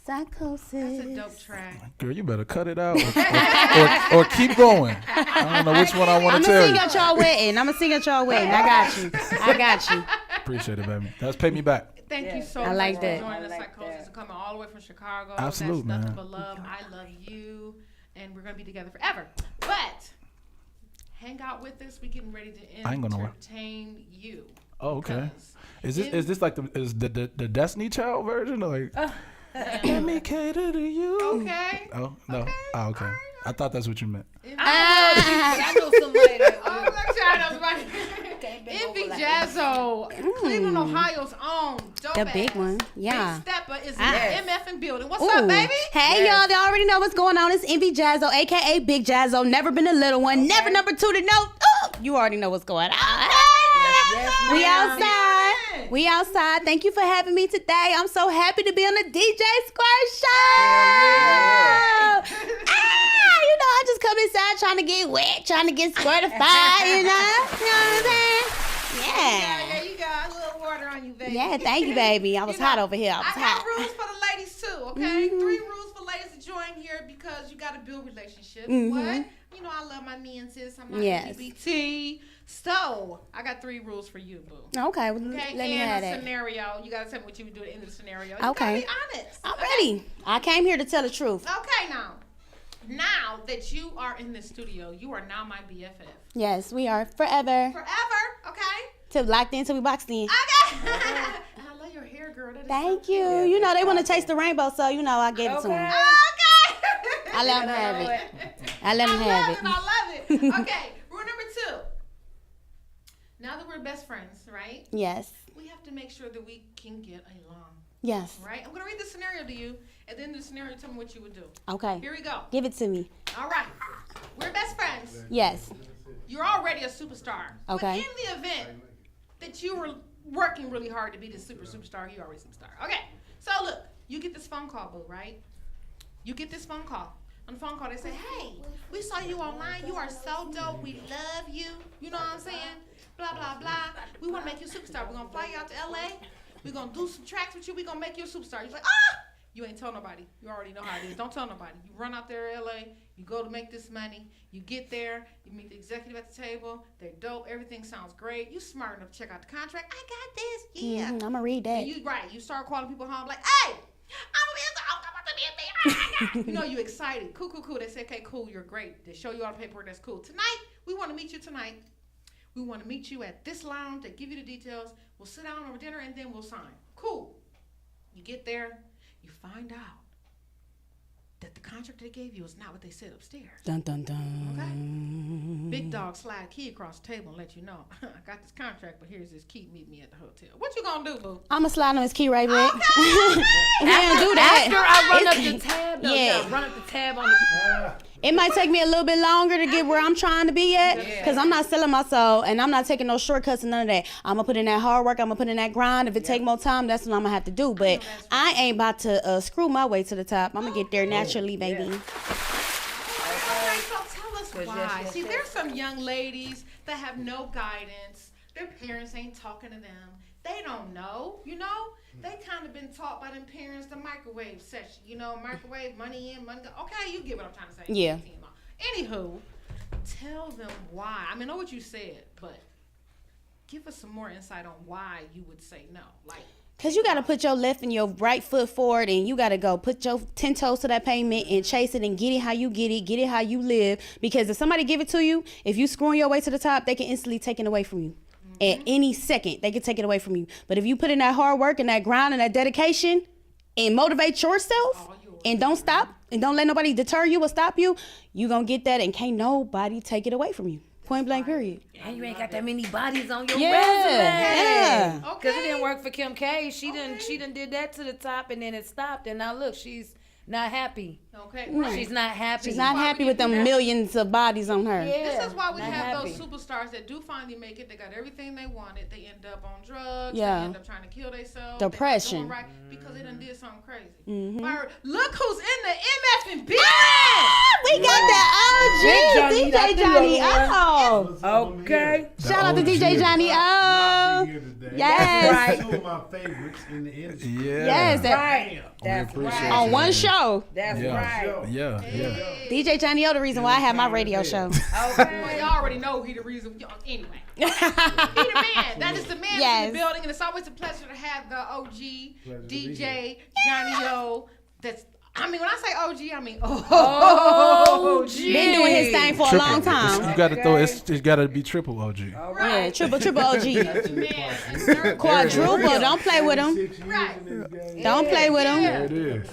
Psychosis. That's a dope track. Girl, you better cut it out or keep going. I don't know which one I want to tell you. I'm gonna sing at y'all wedding. I got you. Appreciate it, baby. That's pay me back. Thank you so I much like for that. joining us, Psychosis, and coming all the way from Chicago. Absolutely, That's nothing man. but love. I love you, and we're gonna be together forever. But hang out with us. We're getting ready to I ain't gonna entertain you. Oh, okay. Is this like the Destiny Child version? Or like, let me cater to you. Okay. Oh no. Okay. Oh, okay. All I thought that's what you meant. I know somebody that I'm not trying to somebody. Envy Jazzo, Cleveland, Ohio's own dope The big ass one, yeah. Big Stepper is in the MF and building. What's Ooh. up, baby? Hey, y'all, they already know what's going on. It's Envy Jazzo, a.k.a. Big Jazzo. Never been a little one. Never number two to know. You already know what's going on. We outside. We outside. Thank you for having me today. I'm so happy to be on the DJ Squirt Show. You know, I just come inside trying to get wet, trying to get squirtified, you know? You know what I'm saying? Yeah. You got a little water on you, baby. Yeah, thank you, baby. I was hot over here. I was I hot. got rules for the ladies too, okay? 3 rules for ladies to join here because you got to build relationships. What? You know, I love my men, sis. I'm not LGBT. So, I got 3 rules for you, boo. Okay, well, Okay, let me have and a that. scenario. You gotta tell me what you would do at the end of the scenario. You Okay. gotta be honest. I'm ready. I came here to tell the truth. Okay, now that you are in the studio, you are now my BFF. Yes, we are forever. Forever, okay? Till locked in, till we boxed in. Okay. And I love your hair, girl. That is Thank so you. cute. You know they want to taste the rainbow, so you know I gave it to them. Okay. I let them have it. I let them have it. I love it. Okay, rule number 2. Now that we're best friends, right? Yes. We have to make sure that we can get along. Yes. Right? I'm gonna read the scenario to you, and then the scenario tell me what you would do. Okay. Here we go. Give it to me. All right. We're best friends. Yes. You're already a superstar. Okay. But in the event that you were working really hard to be this superstar, you're already a superstar. Okay. So look, you get this phone call, boo, right? You get this phone call. On the phone call, they say, hey, we saw you online. You are so dope. We love you. You know what I'm saying? Blah, blah, blah. We want to make you a superstar. We're going to fly you out to L.A. We're going to do some tracks with you. We're going to make you a superstar. You're like, you ain't tell nobody. You already know how it is. Don't tell nobody. You run out there to L.A. You go to make this money. You get there. You meet the executive at the table. They're dope. Everything sounds great. You smart enough to check out the contract. I got this. Yeah. I'm going to read that. And you start calling people home like, hey, you know, you excited. Cool. They say, okay, cool, you're great. They show you all the paperwork, that's cool. Tonight, we want to meet you tonight. We want to meet you at this lounge. They give you the details. We'll sit down over dinner and then we'll sign. Cool. You get there, you find out that the contract they gave you is not what they said upstairs. Dun, dun, dun. Okay? Big dog slide key across the table and let you know, I got this contract, but here's this key. Meet me at the hotel. What you gonna do, boo? I'm going to slide on his key right back. Okay. Yeah, do that. After I run up the tab, though, Yeah. run up the tab on the. It might take me a little bit longer to get where I'm trying to be at because I'm not selling my soul and I'm not taking no shortcuts and none of that. I'm going to put in that hard work. I'm going to put in that grind. If it take more time, that's what I'm going to have to do. But I ain't about to screw my way to the top. I'm going to get there naturally, baby. Okay, so tell us why. See, there's some young ladies that have no guidance. Their parents ain't talking to them. they don't know, you know? They kind of been taught by them parents the microwave session, you know, microwave, money in, money go. Okay, you get what I'm trying to say. Yeah. Anywho, tell them why. I mean, I know what you said, but give us some more insight on why you would say no. Like, because you got to put your left and your right foot forward, and you got to go put your 10 toes to that pavement and chase it and get it how you get it how you live. Because if somebody give it to you, if you screwing your way to the top, they can instantly take it away from you. At any second, they can take it away from you. But if you put in that hard work and that grind and that dedication and motivate yourself and don't stop and don't let nobody deter you or stop you, you going to get that and can't nobody take it away from you. Point blank, period. And you ain't got that many bodies on your Yeah, resume. yeah. Because it didn't work for Kim K. She done did that to the top and then it stopped. And now look, she's not happy. Okay, right. She's not happy. She's not happy with them millions of bodies on her. This is why we not have happy. those superstars that do finally make it. They got everything they wanted. They end up on drugs. Yeah. They end up trying to kill themselves. Depression. They not doing right because they done did something crazy. Mhm. Byron, look who's in the MF&B. We got that OG, DJ Johnny O. Okay. Shout out to DJ Johnny O. Yes. Two of my favorites in the industry. Yeah. Yes, that, Right. That's right. on one show. That's right. Yeah. DJ Johnny O, the reason why I have my radio show. Well, y'all already know he the reason. Anyway, he the man. That is the man Yes. in the building, and it's always a pleasure to have the OG DJ Johnny O. That's. I mean, when I say OG, I mean OG. Been doing his thing for a long time. You got to throw it's got to be triple OG. Yeah, triple OG. That's the man. And third- Quadruple. Don't play with him. 6 years Right. in this game. Don't play with him. There it is.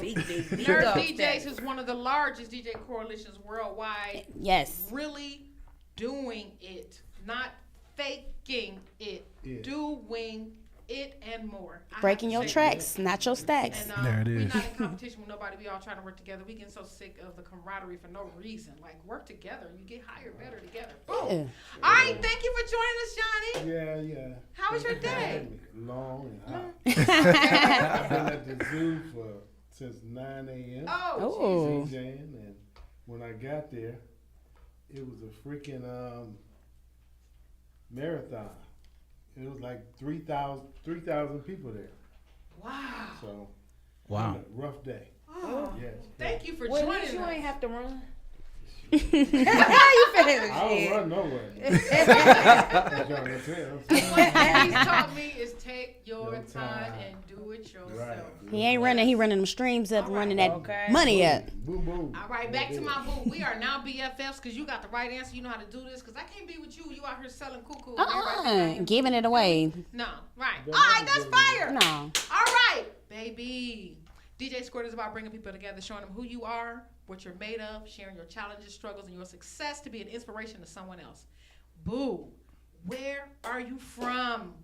Nerd DJs is one of the largest DJ coalitions worldwide. Yes. Really doing it, not faking it, doing it and more. I have Breaking to your say tracks, that. not your stacks. And, There it we're is. not in competition with nobody. We all trying to work together. We getting so sick of the camaraderie for no reason. Like, work together. You get higher, better together. Boom. Yeah. All right, thank you for joining us, Johnny. Yeah. How was your day? Long and hot. I've been at the zoo since 9 a.m. Oh, DJing, and when I got there, it was a freaking marathon. It was like 3,000 people there. wow. So, Wow. rough day. Oh, Yes. thank you for Well, joining you us. ain't have to run. You feel I don't run nowhere. That's what I'm saying. What he's taught me is take your time and do it yourself. Right. He ain't running. He running them streams up, All right. running that Okay. money up. Boom, boom. All right, back to my boo. We are now BFFs because you got the right answer. You know how to do this because I can't be with you. You out here selling cuckoo. and everybody think I am. Giving it away. No, right. All right, that's fire. No. All right, baby. DJ Squirt is about bringing people together, showing them who you are, what you're made of, sharing your challenges, struggles, and your success to be an inspiration to someone else. Boo, where are you from?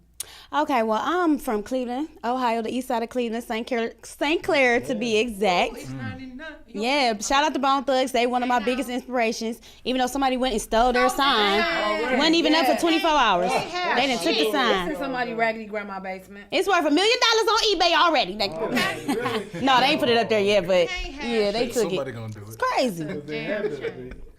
Okay, well, I'm from Cleveland, Ohio, the east side of Cleveland, St. Clair to be exact. It's 99. Yeah, shout out to Bone Thugs. They one of my biggest inspirations. Even though somebody went and stole their sign, wasn't even up for 24 hours. They done took the It's in sign. somebody raggedy grandma basement. It's worth $1 million on eBay already. No, they ain't put it up there yet, but yeah, they took Somebody it. gonna do It's it. crazy. They had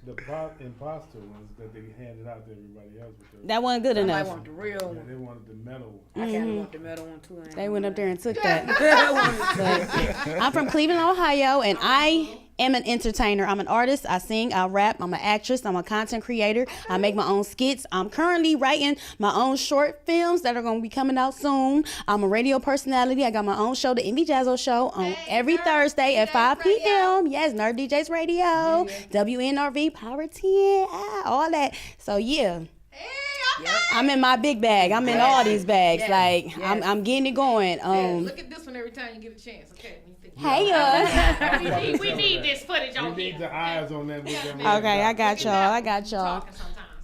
the imposter ones that they handed out to everybody else. That wasn't good Somebody enough. want the real Yeah, one. they wanted the metal one. I kind of want the metal one too. They went up there and took that. But I'm from Cleveland, Ohio, and I am an entertainer. I'm an artist. I sing, I rap, I'm an actress, I'm a content creator. I make my own skits. I'm currently writing my own short films that are going to be coming out soon. I'm a radio personality. I got my own show, the Envy Jazzo Show, on every Thursday at 5 p.m. Yes, Nerd DJs Radio, WNRV, Power 10, all that. So, yeah. I'm in my big bag. I'm in all these bags. I'm getting it going. Look at this one every time you get a chance. Okay. Hey, we need this footage on We here. need the eyes on that. Okay, I got y'all.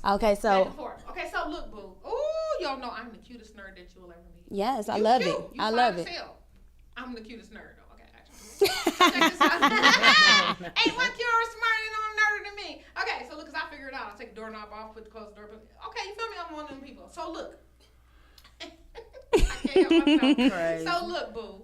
Okay, so. Okay, so look, boo. Ooh, y'all know I'm the cutest nerd that you'll ever meet. Yes, I love it. I love it. I'm the cutest nerd. Okay, actually. Check this out. Ain't one cute or smarter than no nerder than me. Okay, so look, cause I figured it out. I'll take the doorknob off, put the close door. Okay, you feel me? I'm one of them people. So look. I can't help myself. So look, boo.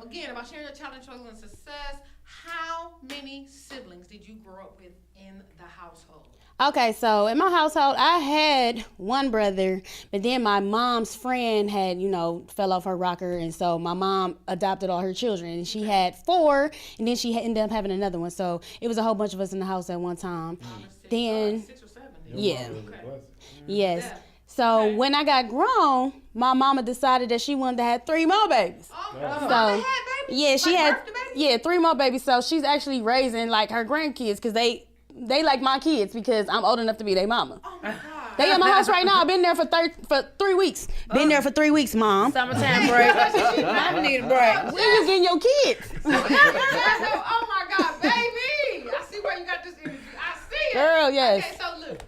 Again, about sharing your challenge, struggles, and success. How many siblings did you grow up with in the household? Okay, so in my household, I had one brother, but then my mom's friend had, fell off her rocker, and so my mom adopted all her children, and she had 4, and then she ended up having another one. So it was a whole bunch of us in the house at one time. Then, 6 or 7. yeah, yes. So when I got grown, my mama decided that she wanted to have 3 more babies. So yeah, she had 3 more babies. So she's actually raising like her grandkids because they like my kids because I'm old enough to be their mama. Oh my God. They at my house right now. I've been there for 3 weeks. Been there for 3 weeks, Mom. Summertime break. Mom need a break. When you getting your kids? Oh my God, baby! I see where you got this energy. I see it. Girl, yes. Okay, so look.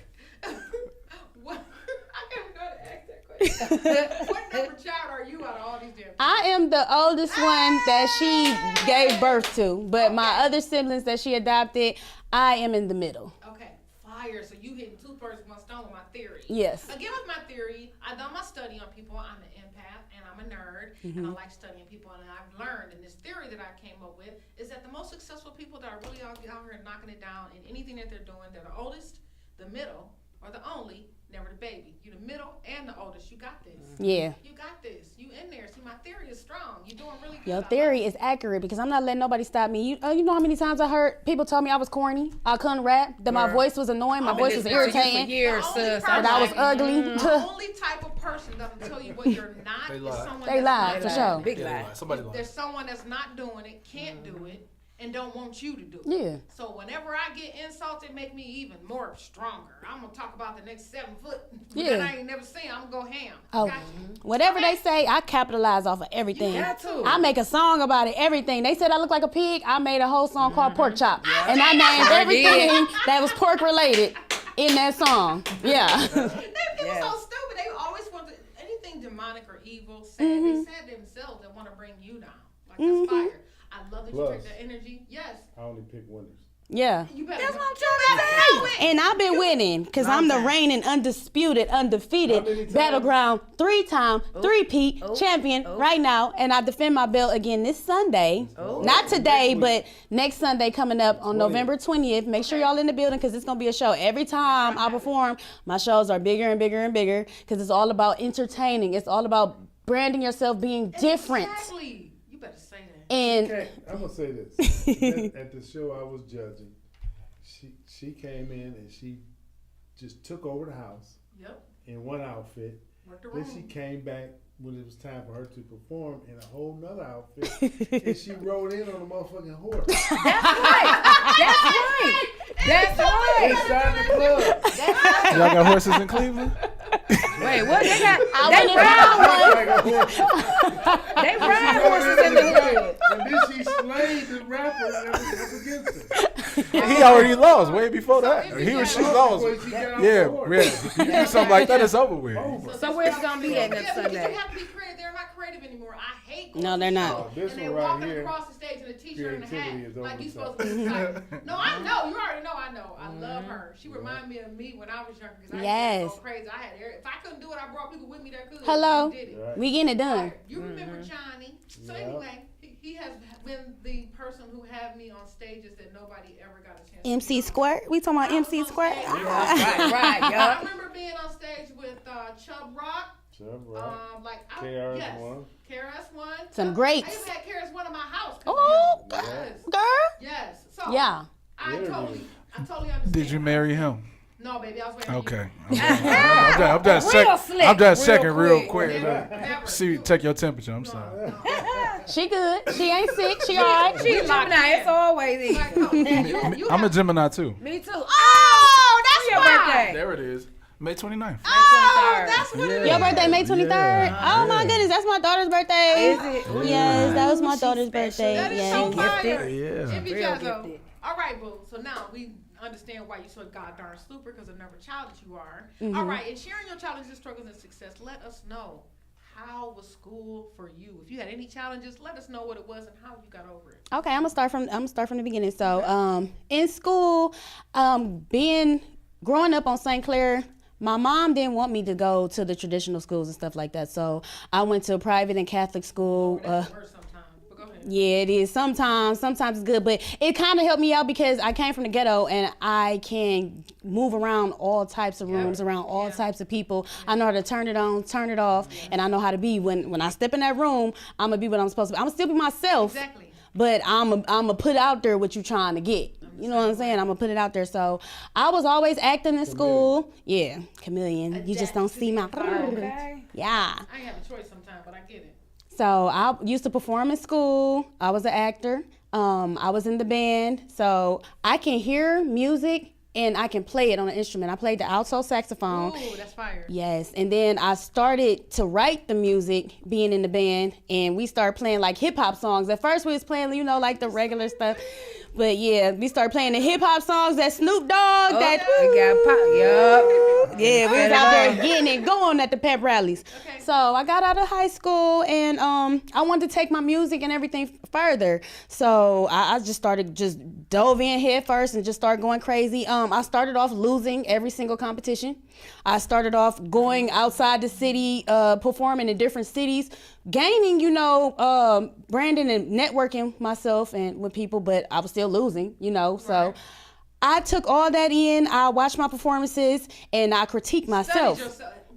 I can't go to ask that question. What number child are you out of all these damn? I am the oldest one that she gave birth to, but my other siblings that she adopted, I am in the middle. Okay, fire. So you hitting 2 birds with 1 stone with my theory. Yes. Again, with my theory, I've done my study on people. I'm an empath and I'm a nerd, and I like studying people. And I've learned, and this theory that I came up with is that the most successful people that are really out here knocking it down in anything that they're doing, they're the oldest, the middle, or the only, never the baby. You the middle and the oldest. You got this. Yeah. You got this. You in there. See, my theory is strong. You're doing really good. Your theory is accurate because I'm not letting nobody stop me. You know how many times I heard people tell me I was corny, I couldn't rap, that my voice was annoying, my voice was irritating, that I was ugly. The only type of person that will tell you what you're not is someone They lie, for sure. Big lie. Somebody lied. There's someone that's not doing it, can't do it, and don't want you to do it. Yeah. So whenever I get insulted, make me even more stronger. I'm gonna talk about the next 7 foot that I ain't never seen. I'm gonna go ham. Oh, Got you. whatever they say, I capitalize off of everything. You got to. I make a song about it, everything. They said I look like a pig. I made a whole song called Pork Chop. And I named everything that was pork related in that song. Yeah. People so stupid. They always want to, anything demonic or evil, sad. They said themselves that want to bring you down. Like that's fire. I love that you take that energy. Yes. I only pick winners. Yeah. You better. That's what I'm trying to say. And I've been winning because I'm the reigning, undefeated battleground 3-time, 3-peat champion right now. And I defend my belt again this Sunday. Not today, but next Sunday coming up on November 20th. Make sure y'all in the building because it's going to be a show. Every time I perform, my shows are bigger and bigger and bigger because it's all about entertaining. It's all about branding yourself, being different. Exactly. You better say that. And I'm gonna say this. At the show I was judging, she came in and she just took over the house. Yep. In one outfit. Then she came back when it was time for her to perform in a whole nother outfit, and she rode in on a motherfucking horse. That's right. Inside the club. Y'all got horses in Cleveland? Wait, what? They got? They They ride horses in the hood. And then she slayed the rapper that was up against her. He already lost way before that. He or she lost. Yeah, you do something like that, it's over with. So where's it gonna be at next Because Sunday? you have to be creative. They're not creative anymore. I hate. No, they're not. This And they're one right walking here, across the stage in a t-shirt and a creativity hat, is like you over supposed to be. No, I know. You already know. I know. I love her. She reminded me of me when I was younger because I Yes. used to go crazy. I had if I couldn't do it, I brought people with me that could. Hello. She did it. Right. We getting it done. You remember Johnny? So anyway, he has been the person who had me on stages that nobody ever got a chance. MC Squirt. We talking about MC Squirt? Right, I remember being on stage with Chubb Rock. Like KRS-One. KRS-One. Some greats. I even had KRS-One in my house. Oh, yes. girl. Yes. So Yeah. I totally understand. Did you marry him? No, baby, I was waiting. Okay. I'm that second real quick. See, take your temperature. I'm sorry. She good. She ain't sick. She all right. She's Gemini. It's always easy. I'm a Gemini too. Me too. Oh, that's your birthday. There it is. May 29th. Oh, that's what it is. Your birthday, May 23rd? Oh, my goodness. That's my daughter's birthday. Is it? Yes, that was my daughter's birthday. That is Yeah. so fire. Yeah. Envy Real Jazzo. gifted. All right, boo. So now we understand why you're so god darn super because of the number of child that you are. Mm-hmm. All right, and sharing your challenges, struggles, and success, let us know how was school for you. If you had any challenges, let us know what it was and how you got over it. Okay, I'm gonna start from the beginning. So, in school, growing up on St. Clair, my mom didn't want me to go to the traditional schools and stuff like that. So I went to a private and Catholic school. That's the worst sometimes, but go ahead. Yeah, it is. Sometimes it's good, but it kind of helped me out because I came from the ghetto and I can move around all types of rooms, around all types of people. I know how to turn it on, turn it off, and I know how to be. When I step in that room, I'm gonna be what I'm supposed to be. I'm gonna still be myself. Exactly. But I'm gonna put out there what you trying to get. You know what I'm saying? I'm gonna put it out there. So I was always acting in school. Yeah, chameleon. You just don't see my. Okay. Yeah. I ain't have a choice sometimes, but I get it. So I used to perform in school. I was an actor. I was in the band. So I can hear music and I can play it on an instrument. I played the alto saxophone. Ooh, that's fire. Yes, and then I started to write the music being in the band, and we started playing like hip hop songs. At first we was playing, you know, like the regular stuff. But yeah, we started playing the hip hop songs, that Snoop Dogg, that we got pop. Yup. Yeah, we was out there getting it going at the pep rallies. Okay. So I got out of high school and I wanted to take my music and everything further. So I just dove in head first and just started going crazy. I started off losing every single competition. I started off going outside the city, performing in different cities, gaining, you know, branding and networking myself and with people, but I was still losing, you know. Right. So I took all that in. I watched my performances and I critiqued myself.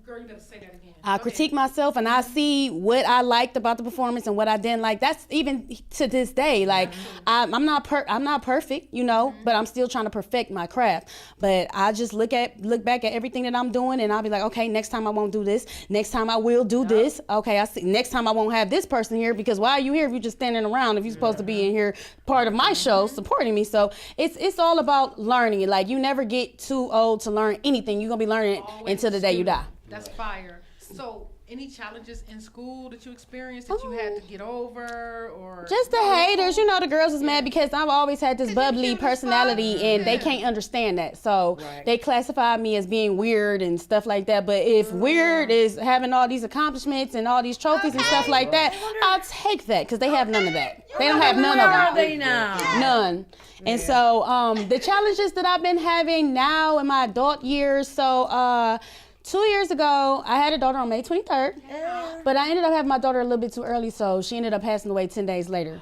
Girl, you better say that again. I critique myself and I see what I liked about the performance and what I didn't like. That's even to this day. Like I'm not perfect, you know, but I'm still trying to perfect my craft. But I just look back at everything that I'm doing and I'll be like, okay, next time I won't do this. Next time I will do this. Okay, I see. Next time I won't have this person here because why are you here if you're just standing around? If you're supposed to be in here, part of my show, supporting me. So it's all about learning. Like you never get too old to learn anything. You're gonna be learning until the day you die. That's fire. So, any challenges in school that you experienced that you had to get over, or just the haters? You know, the girls is mad because I've always had this bubbly personality, and they can't understand that. So they classify me as being weird and stuff like that. But if weird is having all these accomplishments and all these trophies and stuff like that, I'll take that because they have none of that. They don't have none of them. Are they now? None. And so the challenges that I've been having now in my adult years. So 2 years ago, I had a daughter on May 23rd, but I ended up having my daughter a little bit too early, so she ended up passing away 10 days later.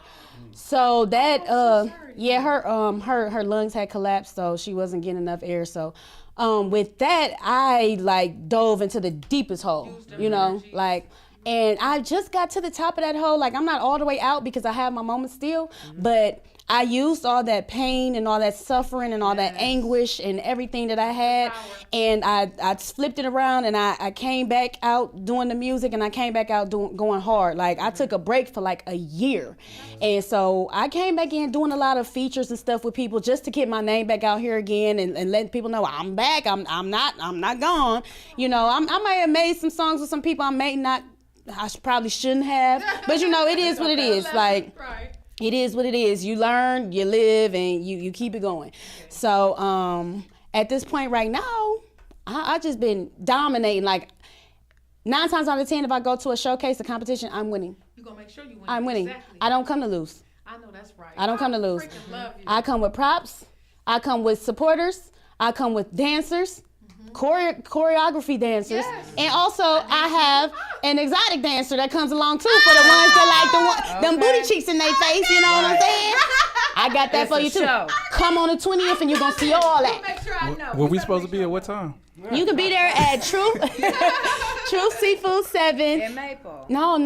So that, her lungs had collapsed, so she wasn't getting enough air. So with that, I like dove into the deepest hole, you know, like, and I just got to the top of that hole. Like I'm not all the way out because I have my moments still, but I used all that pain and all that suffering and all that anguish and everything that I had, and I flipped it around and I came back out doing the music and I came back out going hard. Like I took a break for like a year, and so I came back in doing a lot of features and stuff with people just to get my name back out here again and letting people know I'm back. I'm not gone. You know, I might have made some songs with some people I probably shouldn't have, but you know, it is what it is. Like. It is what it is. You learn, you live, and you keep it going. So at this point right now, I just been dominating. Like 9 times out of 10, if I go to a showcase, a competition, I'm winning. You're going to make sure you win. I'm winning. Exactly. I don't come to lose. I know that's right. I don't come to lose. Love you. I come with props. I come with supporters. I come with dancers. Choreography dancers, and also I have an exotic dancer that comes along too for the ones that like them booty cheeks in their face. You know what I'm saying? I got that for you too. Come on the 20th, and you're gonna see all that. Make sure I know. Were we supposed to be at what time? You can be there at True Seafood 7. In Maple. No.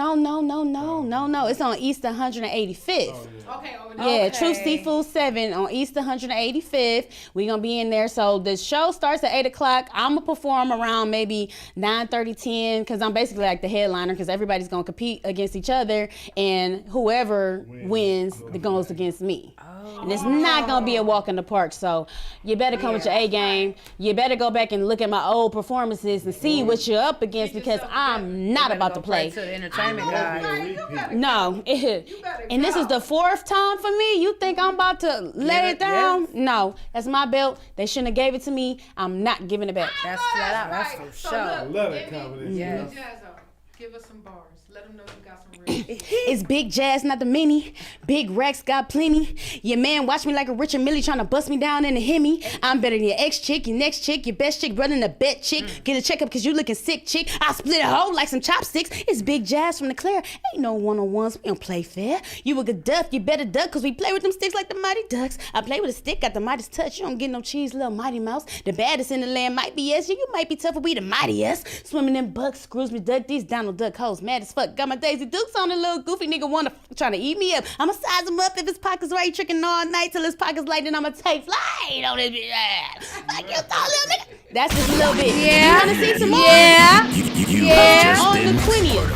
It's on East 185th. Okay, over there. Yeah, True Seafood 7 on East 185th. We're going to be in there. So the show starts at 8 o'clock. I'm going to perform around maybe 9:30, 10, because I'm basically like the headliner because everybody's going to compete against each other, and whoever wins goes against me. And it's not going to be a walk in the park. So you better come with your A game. You better go back and look at my old performances and see what you're up against because I'm not about to play. To the entertainment guy. No. And this is the 4th time for me. You think I'm about to lay it down? Yes. No. That's my belt. They shouldn't have gave it to me. I'm not giving it back. That's flat out. That's for sure. I love that combination. Yes. Jazzo, give us some bars. Let them know you got some real. It's Big Jazz, not the mini. Big Rex got plenty. Your man watch me like a Richard Millie trying to bust me down in the Hemi. I'm better than your ex chick, your next chick, your best chick, running a bet chick. Get a checkup cause you looking sick chick. I split a hole like some chopsticks. It's Big Jazz from the Claire. Ain't no one-on-ones, we don't play fair. You a good duck, you better duck cause we play with them sticks like the Mighty Ducks. I play with a stick, got the Mighty's touch. You don't get no cheese, little Mighty Mouse. The baddest in the land might be us. You might be tough, but we the mightiest. Swimming in bucks, screws me duck. These Donald Duck hoes mad as fuck. Got my Daisy Dukes on, a little goofy nigga wanna trying to eat me up. I'ma size him up if his pockets right, tricking all night till his pockets light. Then I'ma take flight on this bitch. Like you thought, little nigga. That's just a little bit. Yeah. You wanna see some more? Yeah. Yeah. On the 20th.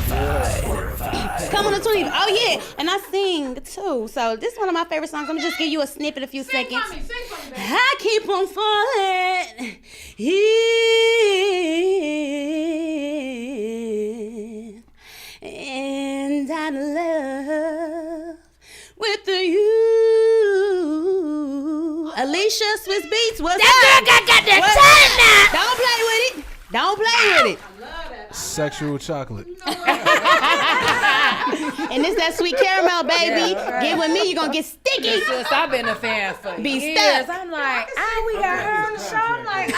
Come on the 20th. Oh yeah, and I sing too. So this is one of my favorite songs. I'm gonna just give you a snippet, a few seconds. Sing for me, baby. I keep on falling in and out of love with you. Alicia Swiss Beats, what's That girl got that time Don't play with it. Don't play with it. Sexual chocolate. And it's that sweet caramel, baby. Yeah. Get with me, you're gonna get sticky. Sis, I've been a fan for Be years. stuck. I'm like, we got her on the show. I'm like,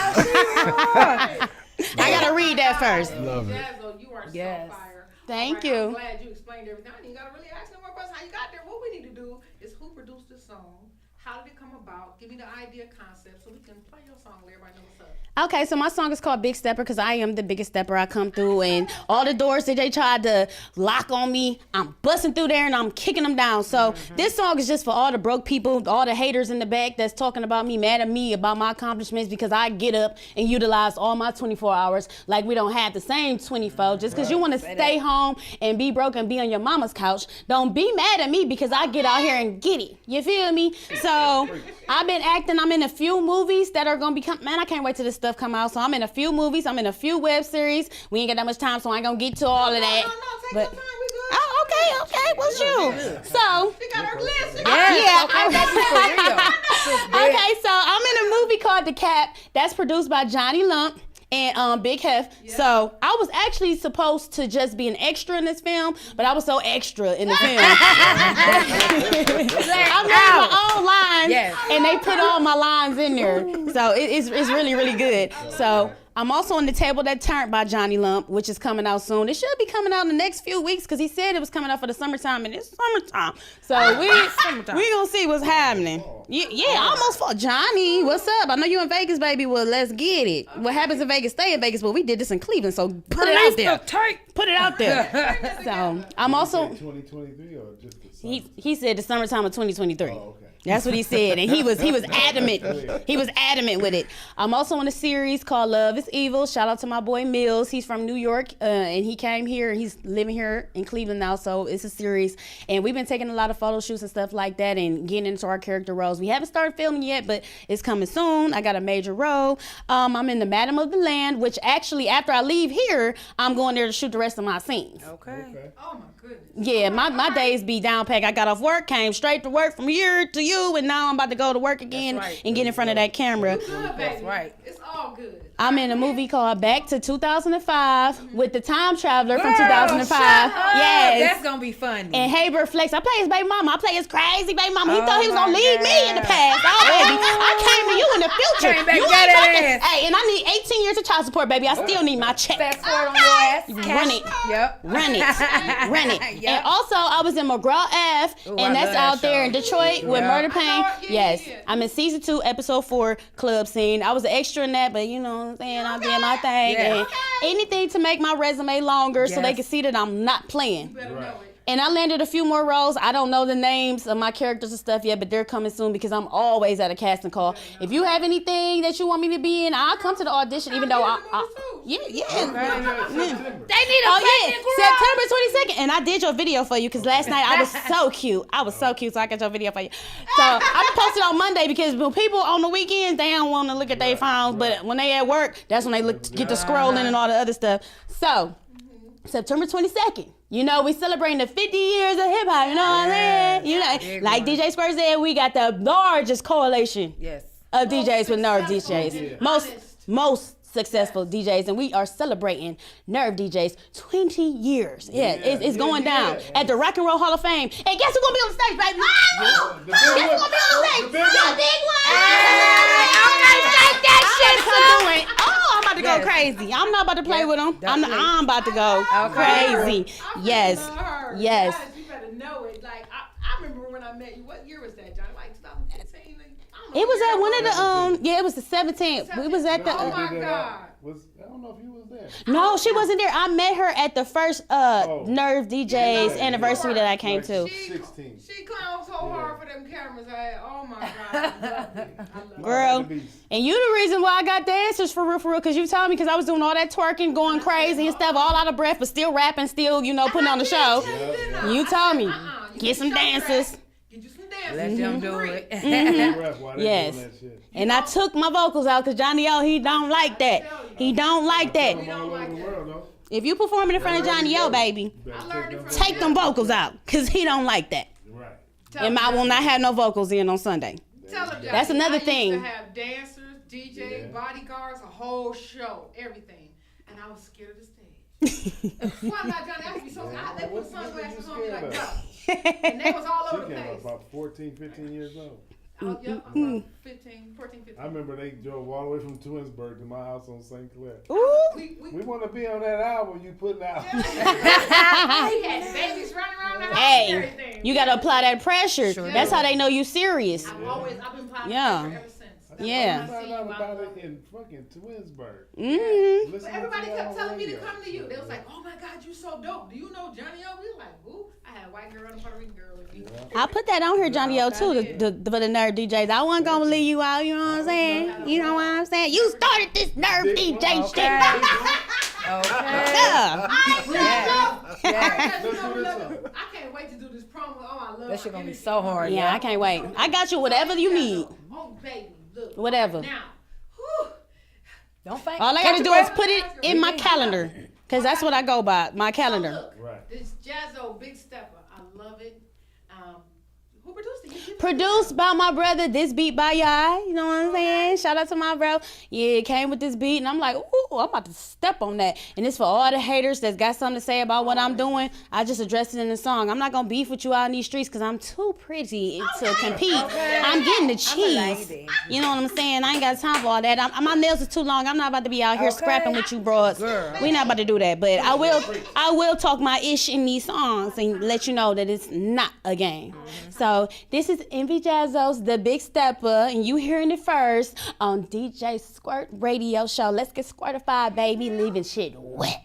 I gotta read that first. Love it. Jazzo, you are Yes. so fire. Thank I'm you. glad you explained everything. You gotta really ask no more questions how you got there. What we need to do is who produced this song? How did it come about? Give me the idea, concept, so we can play your song. Let everybody know what's up. Okay, so my song is called Big Stepper because I am the biggest stepper. I come through and all the doors that they tried to lock on me, I'm busting through there and I'm kicking them down. So this song is just for all the broke people, all the haters in the back that's talking about me, mad at me about my accomplishments because I get up and utilize all my 24 hours like we don't have the same 24. Just because you want to stay home and be broke and be on your mama's couch, don't be mad at me because I get out here and get it. You feel me? So I've been acting. I'm in a few movies that are going to become, man, I can't wait till this stuff come out. So I'm in a few movies. I'm in a few web series. We ain't got that much time, so I ain't going to get to all of that. Take your time. We good. Oh, okay. What's you? So, She got her list. okay, so I'm in a movie called The Cap that's produced by Johnny Lump and Big Hef. Yeah. So I was actually supposed to just be an extra in this film, but I was so extra in the film. I made my own lines, and they put all my lines in there. So it's really, really good. So I'm also on The Table That Turned by Johnny Lump, which is coming out soon. It should be coming out in the next few weeks because he said it was coming out for the summertime, and it's summertime. So we gonna see what's happening. Yeah, I almost fought Johnny. What's up? I know you in Vegas, baby. Well, let's get it. What happens in Vegas, stay in Vegas. But we did this in Cleveland, so put it out there. Put it out there. So I'm also 2023 or just the summer? he said the summertime of 2023. Oh, okay. That's what he said, and he was adamant. He was adamant with it. I'm also on a series called Love Is Evil. Shout out to my boy Mills. He's from New York, and he came here. He's living here in Cleveland now, so it's a series. And we've been taking a lot of photo shoots and stuff like that, and getting into our character roles. We haven't started filming yet, but it's coming soon. I got a major role. I'm in the Madam of the Land, which actually after I leave here, I'm going there to shoot the rest of my scenes. Okay. Oh my goodness. Yeah, my days be down packed. I got off work, came straight to work from here to you, and now I'm about to go to work again and get in front of that camera. Good, baby. That's right. It's all good. I'm in a movie called Back to 2005 with the time traveler from Girl, 2005. Yes. That's gonna be funny. And Haber Flex. I play his baby mama. I play his crazy baby mama. He thought he was gonna leave me in the past. Oh, baby. I came to you in the future. Came back, You got ain't that fucking. ass. Hey, and I need 18 years of child support, baby. I still need my check. Fast forward on your ass. Run it. Yep. Run it. Run it. Yep. And also, I was in McGraw F, Ooh, and I that's love that out there in show. Detroit with Yeah. Murder Pain. Yes. Yeah. I'm in season 2, episode 4, club scene. I was an extra in that, but you know what I'm saying? I did my thing. Yeah. And anything to make my resume longer so they Yes. can see that I'm not playing. Better know it. And I landed a few more roles. I don't know the names of my characters and stuff yet, but they're coming soon because I'm always at a casting call. If you have anything that you want me to be in, I'll come to the audition, even though yeah. They need a September 22nd. And I did your video for you because last night I was so cute. So I got your video for you. So I posted on Monday because when people on the weekends, they don't want to look at their phones, but when they at work, that's when they get to scrolling and all the other stuff. So September 22nd. You know, we celebrating the 50 years of hip hop, you know what I'm saying? You know, like DJ Squirt said, we got the largest coalition Yes. of DJs with nerve DJs. Most successful DJs, and we are celebrating Nerve DJs 20 years. Yeah, it's going down at the Rock and Roll Hall of Fame. And guess who's gonna be on the stage, baby? Guess who's gonna be on the stage? The big one. Oh, I'm about to go crazy. I'm not about to play with them. I'm about to go crazy. Yes. Yes. You better know it. Like I remember when I met you. What year was that, Johnny? Like 2015. It was at one of the it was the 17th. We was at the. Oh my God. I don't know if you was there. No, she wasn't there. I met her at the first Nerve DJ's anniversary that I came to. 16. She clowns so hard for them cameras. Oh my God. I love it. Girl, and you the reason why I got the answers for real, because you told me, because I was doing all that twerking, going crazy and stuff, all out of breath, but still rapping, still, putting on the show. You told me, get some dancers. Let them do it. Yes. And I took my vocals out because Johnny O, he don't like that. He don't like that. If you performing in front of Johnny O, baby, take them vocals out because he don't like that. Right. And I will not have no vocals in on Sunday. That's another thing. I used to have dancers, DJ, bodyguards, a whole show, everything. And I was scared of the stage. Why not, Johnny? I would be so scared. They put sunglasses on me like, no. And they was all over the place. About 14, 15 years old. Oh, yeah, I'm about 14, 15. I remember they drove all the way from Twinsburg to my house on St. Clair. Ooh. We want to be on that album you putting out. We had babies running around the house and everything. You got to apply that pressure. Sure. That's how they know you serious. I've been applying pressure ever since. I found out about it in fucking Twinsburg. Mm-hmm. But everybody kept telling me to come to you. They was like, "Oh my God, you so dope. Do you know Johnny O?" We were like, "Who?" I had a white girl and a Puerto Rican girl with me. I put that on here, Johnny O, too, for the Nerve DJs. I wasn't gonna leave you out. You know what I'm saying? You know what I'm saying? You started this Nerve DJ shit. I can't wait to do this promo. Oh, I love that shit gonna be so hard. Yeah, I can't wait. I got you whatever you need. Oh, baby, look. Whatever. Now, don't faint. All I gotta do is put it in my calendar, cause that's what I go by, my calendar. Look, this Jazzo Big Stepper, I love it. Who produced it? Produced by my brother, this beat by y'all. You know what I'm saying? Shout out to my bro. Yeah, it came with this beat, and I'm like, ooh, I'm about to step on that. And it's for all the haters that's got something to say about what I'm doing. I just addressed it in the song. I'm not gonna beef with you out in these streets because I'm too pretty to compete. I'm getting the cheese. You know what I'm saying? I ain't got time for all that. My nails are too long. I'm not about to be out here scrapping with you broads. We not about to do that. But I will talk my ish in these songs and let you know that it's not a game. So this is Envy Jazzo's The Big Stepper, and you hearing it first on DJ Squirt Radio Show. Let's get squirtified, baby, leaving shit wet.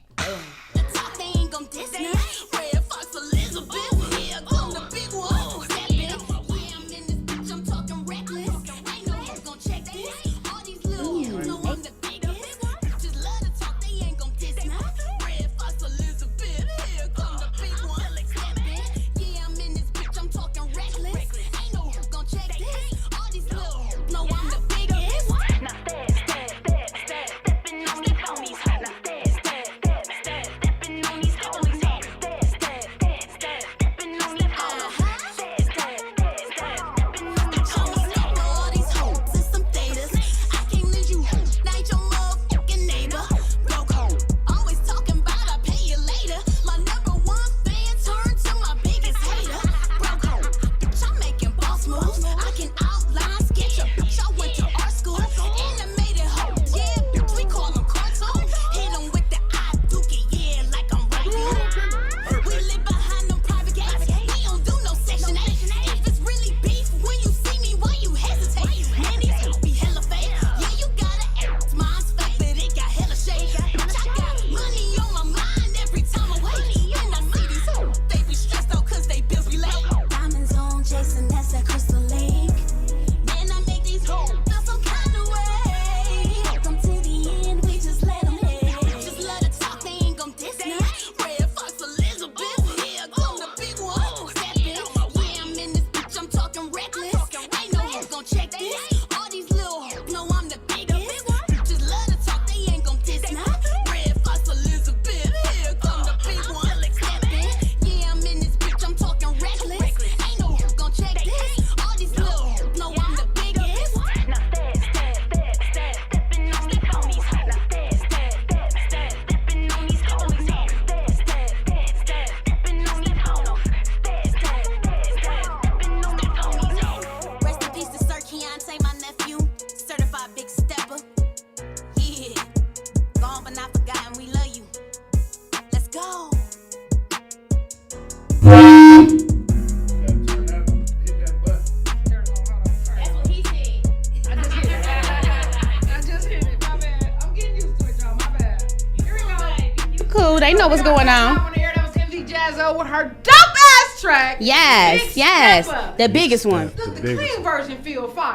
YouTube. They know what's going on. On the air, that was MV Jazzo with her dope ass track. Yes, Big yes. Step Up. The biggest one. The clean version feel fire.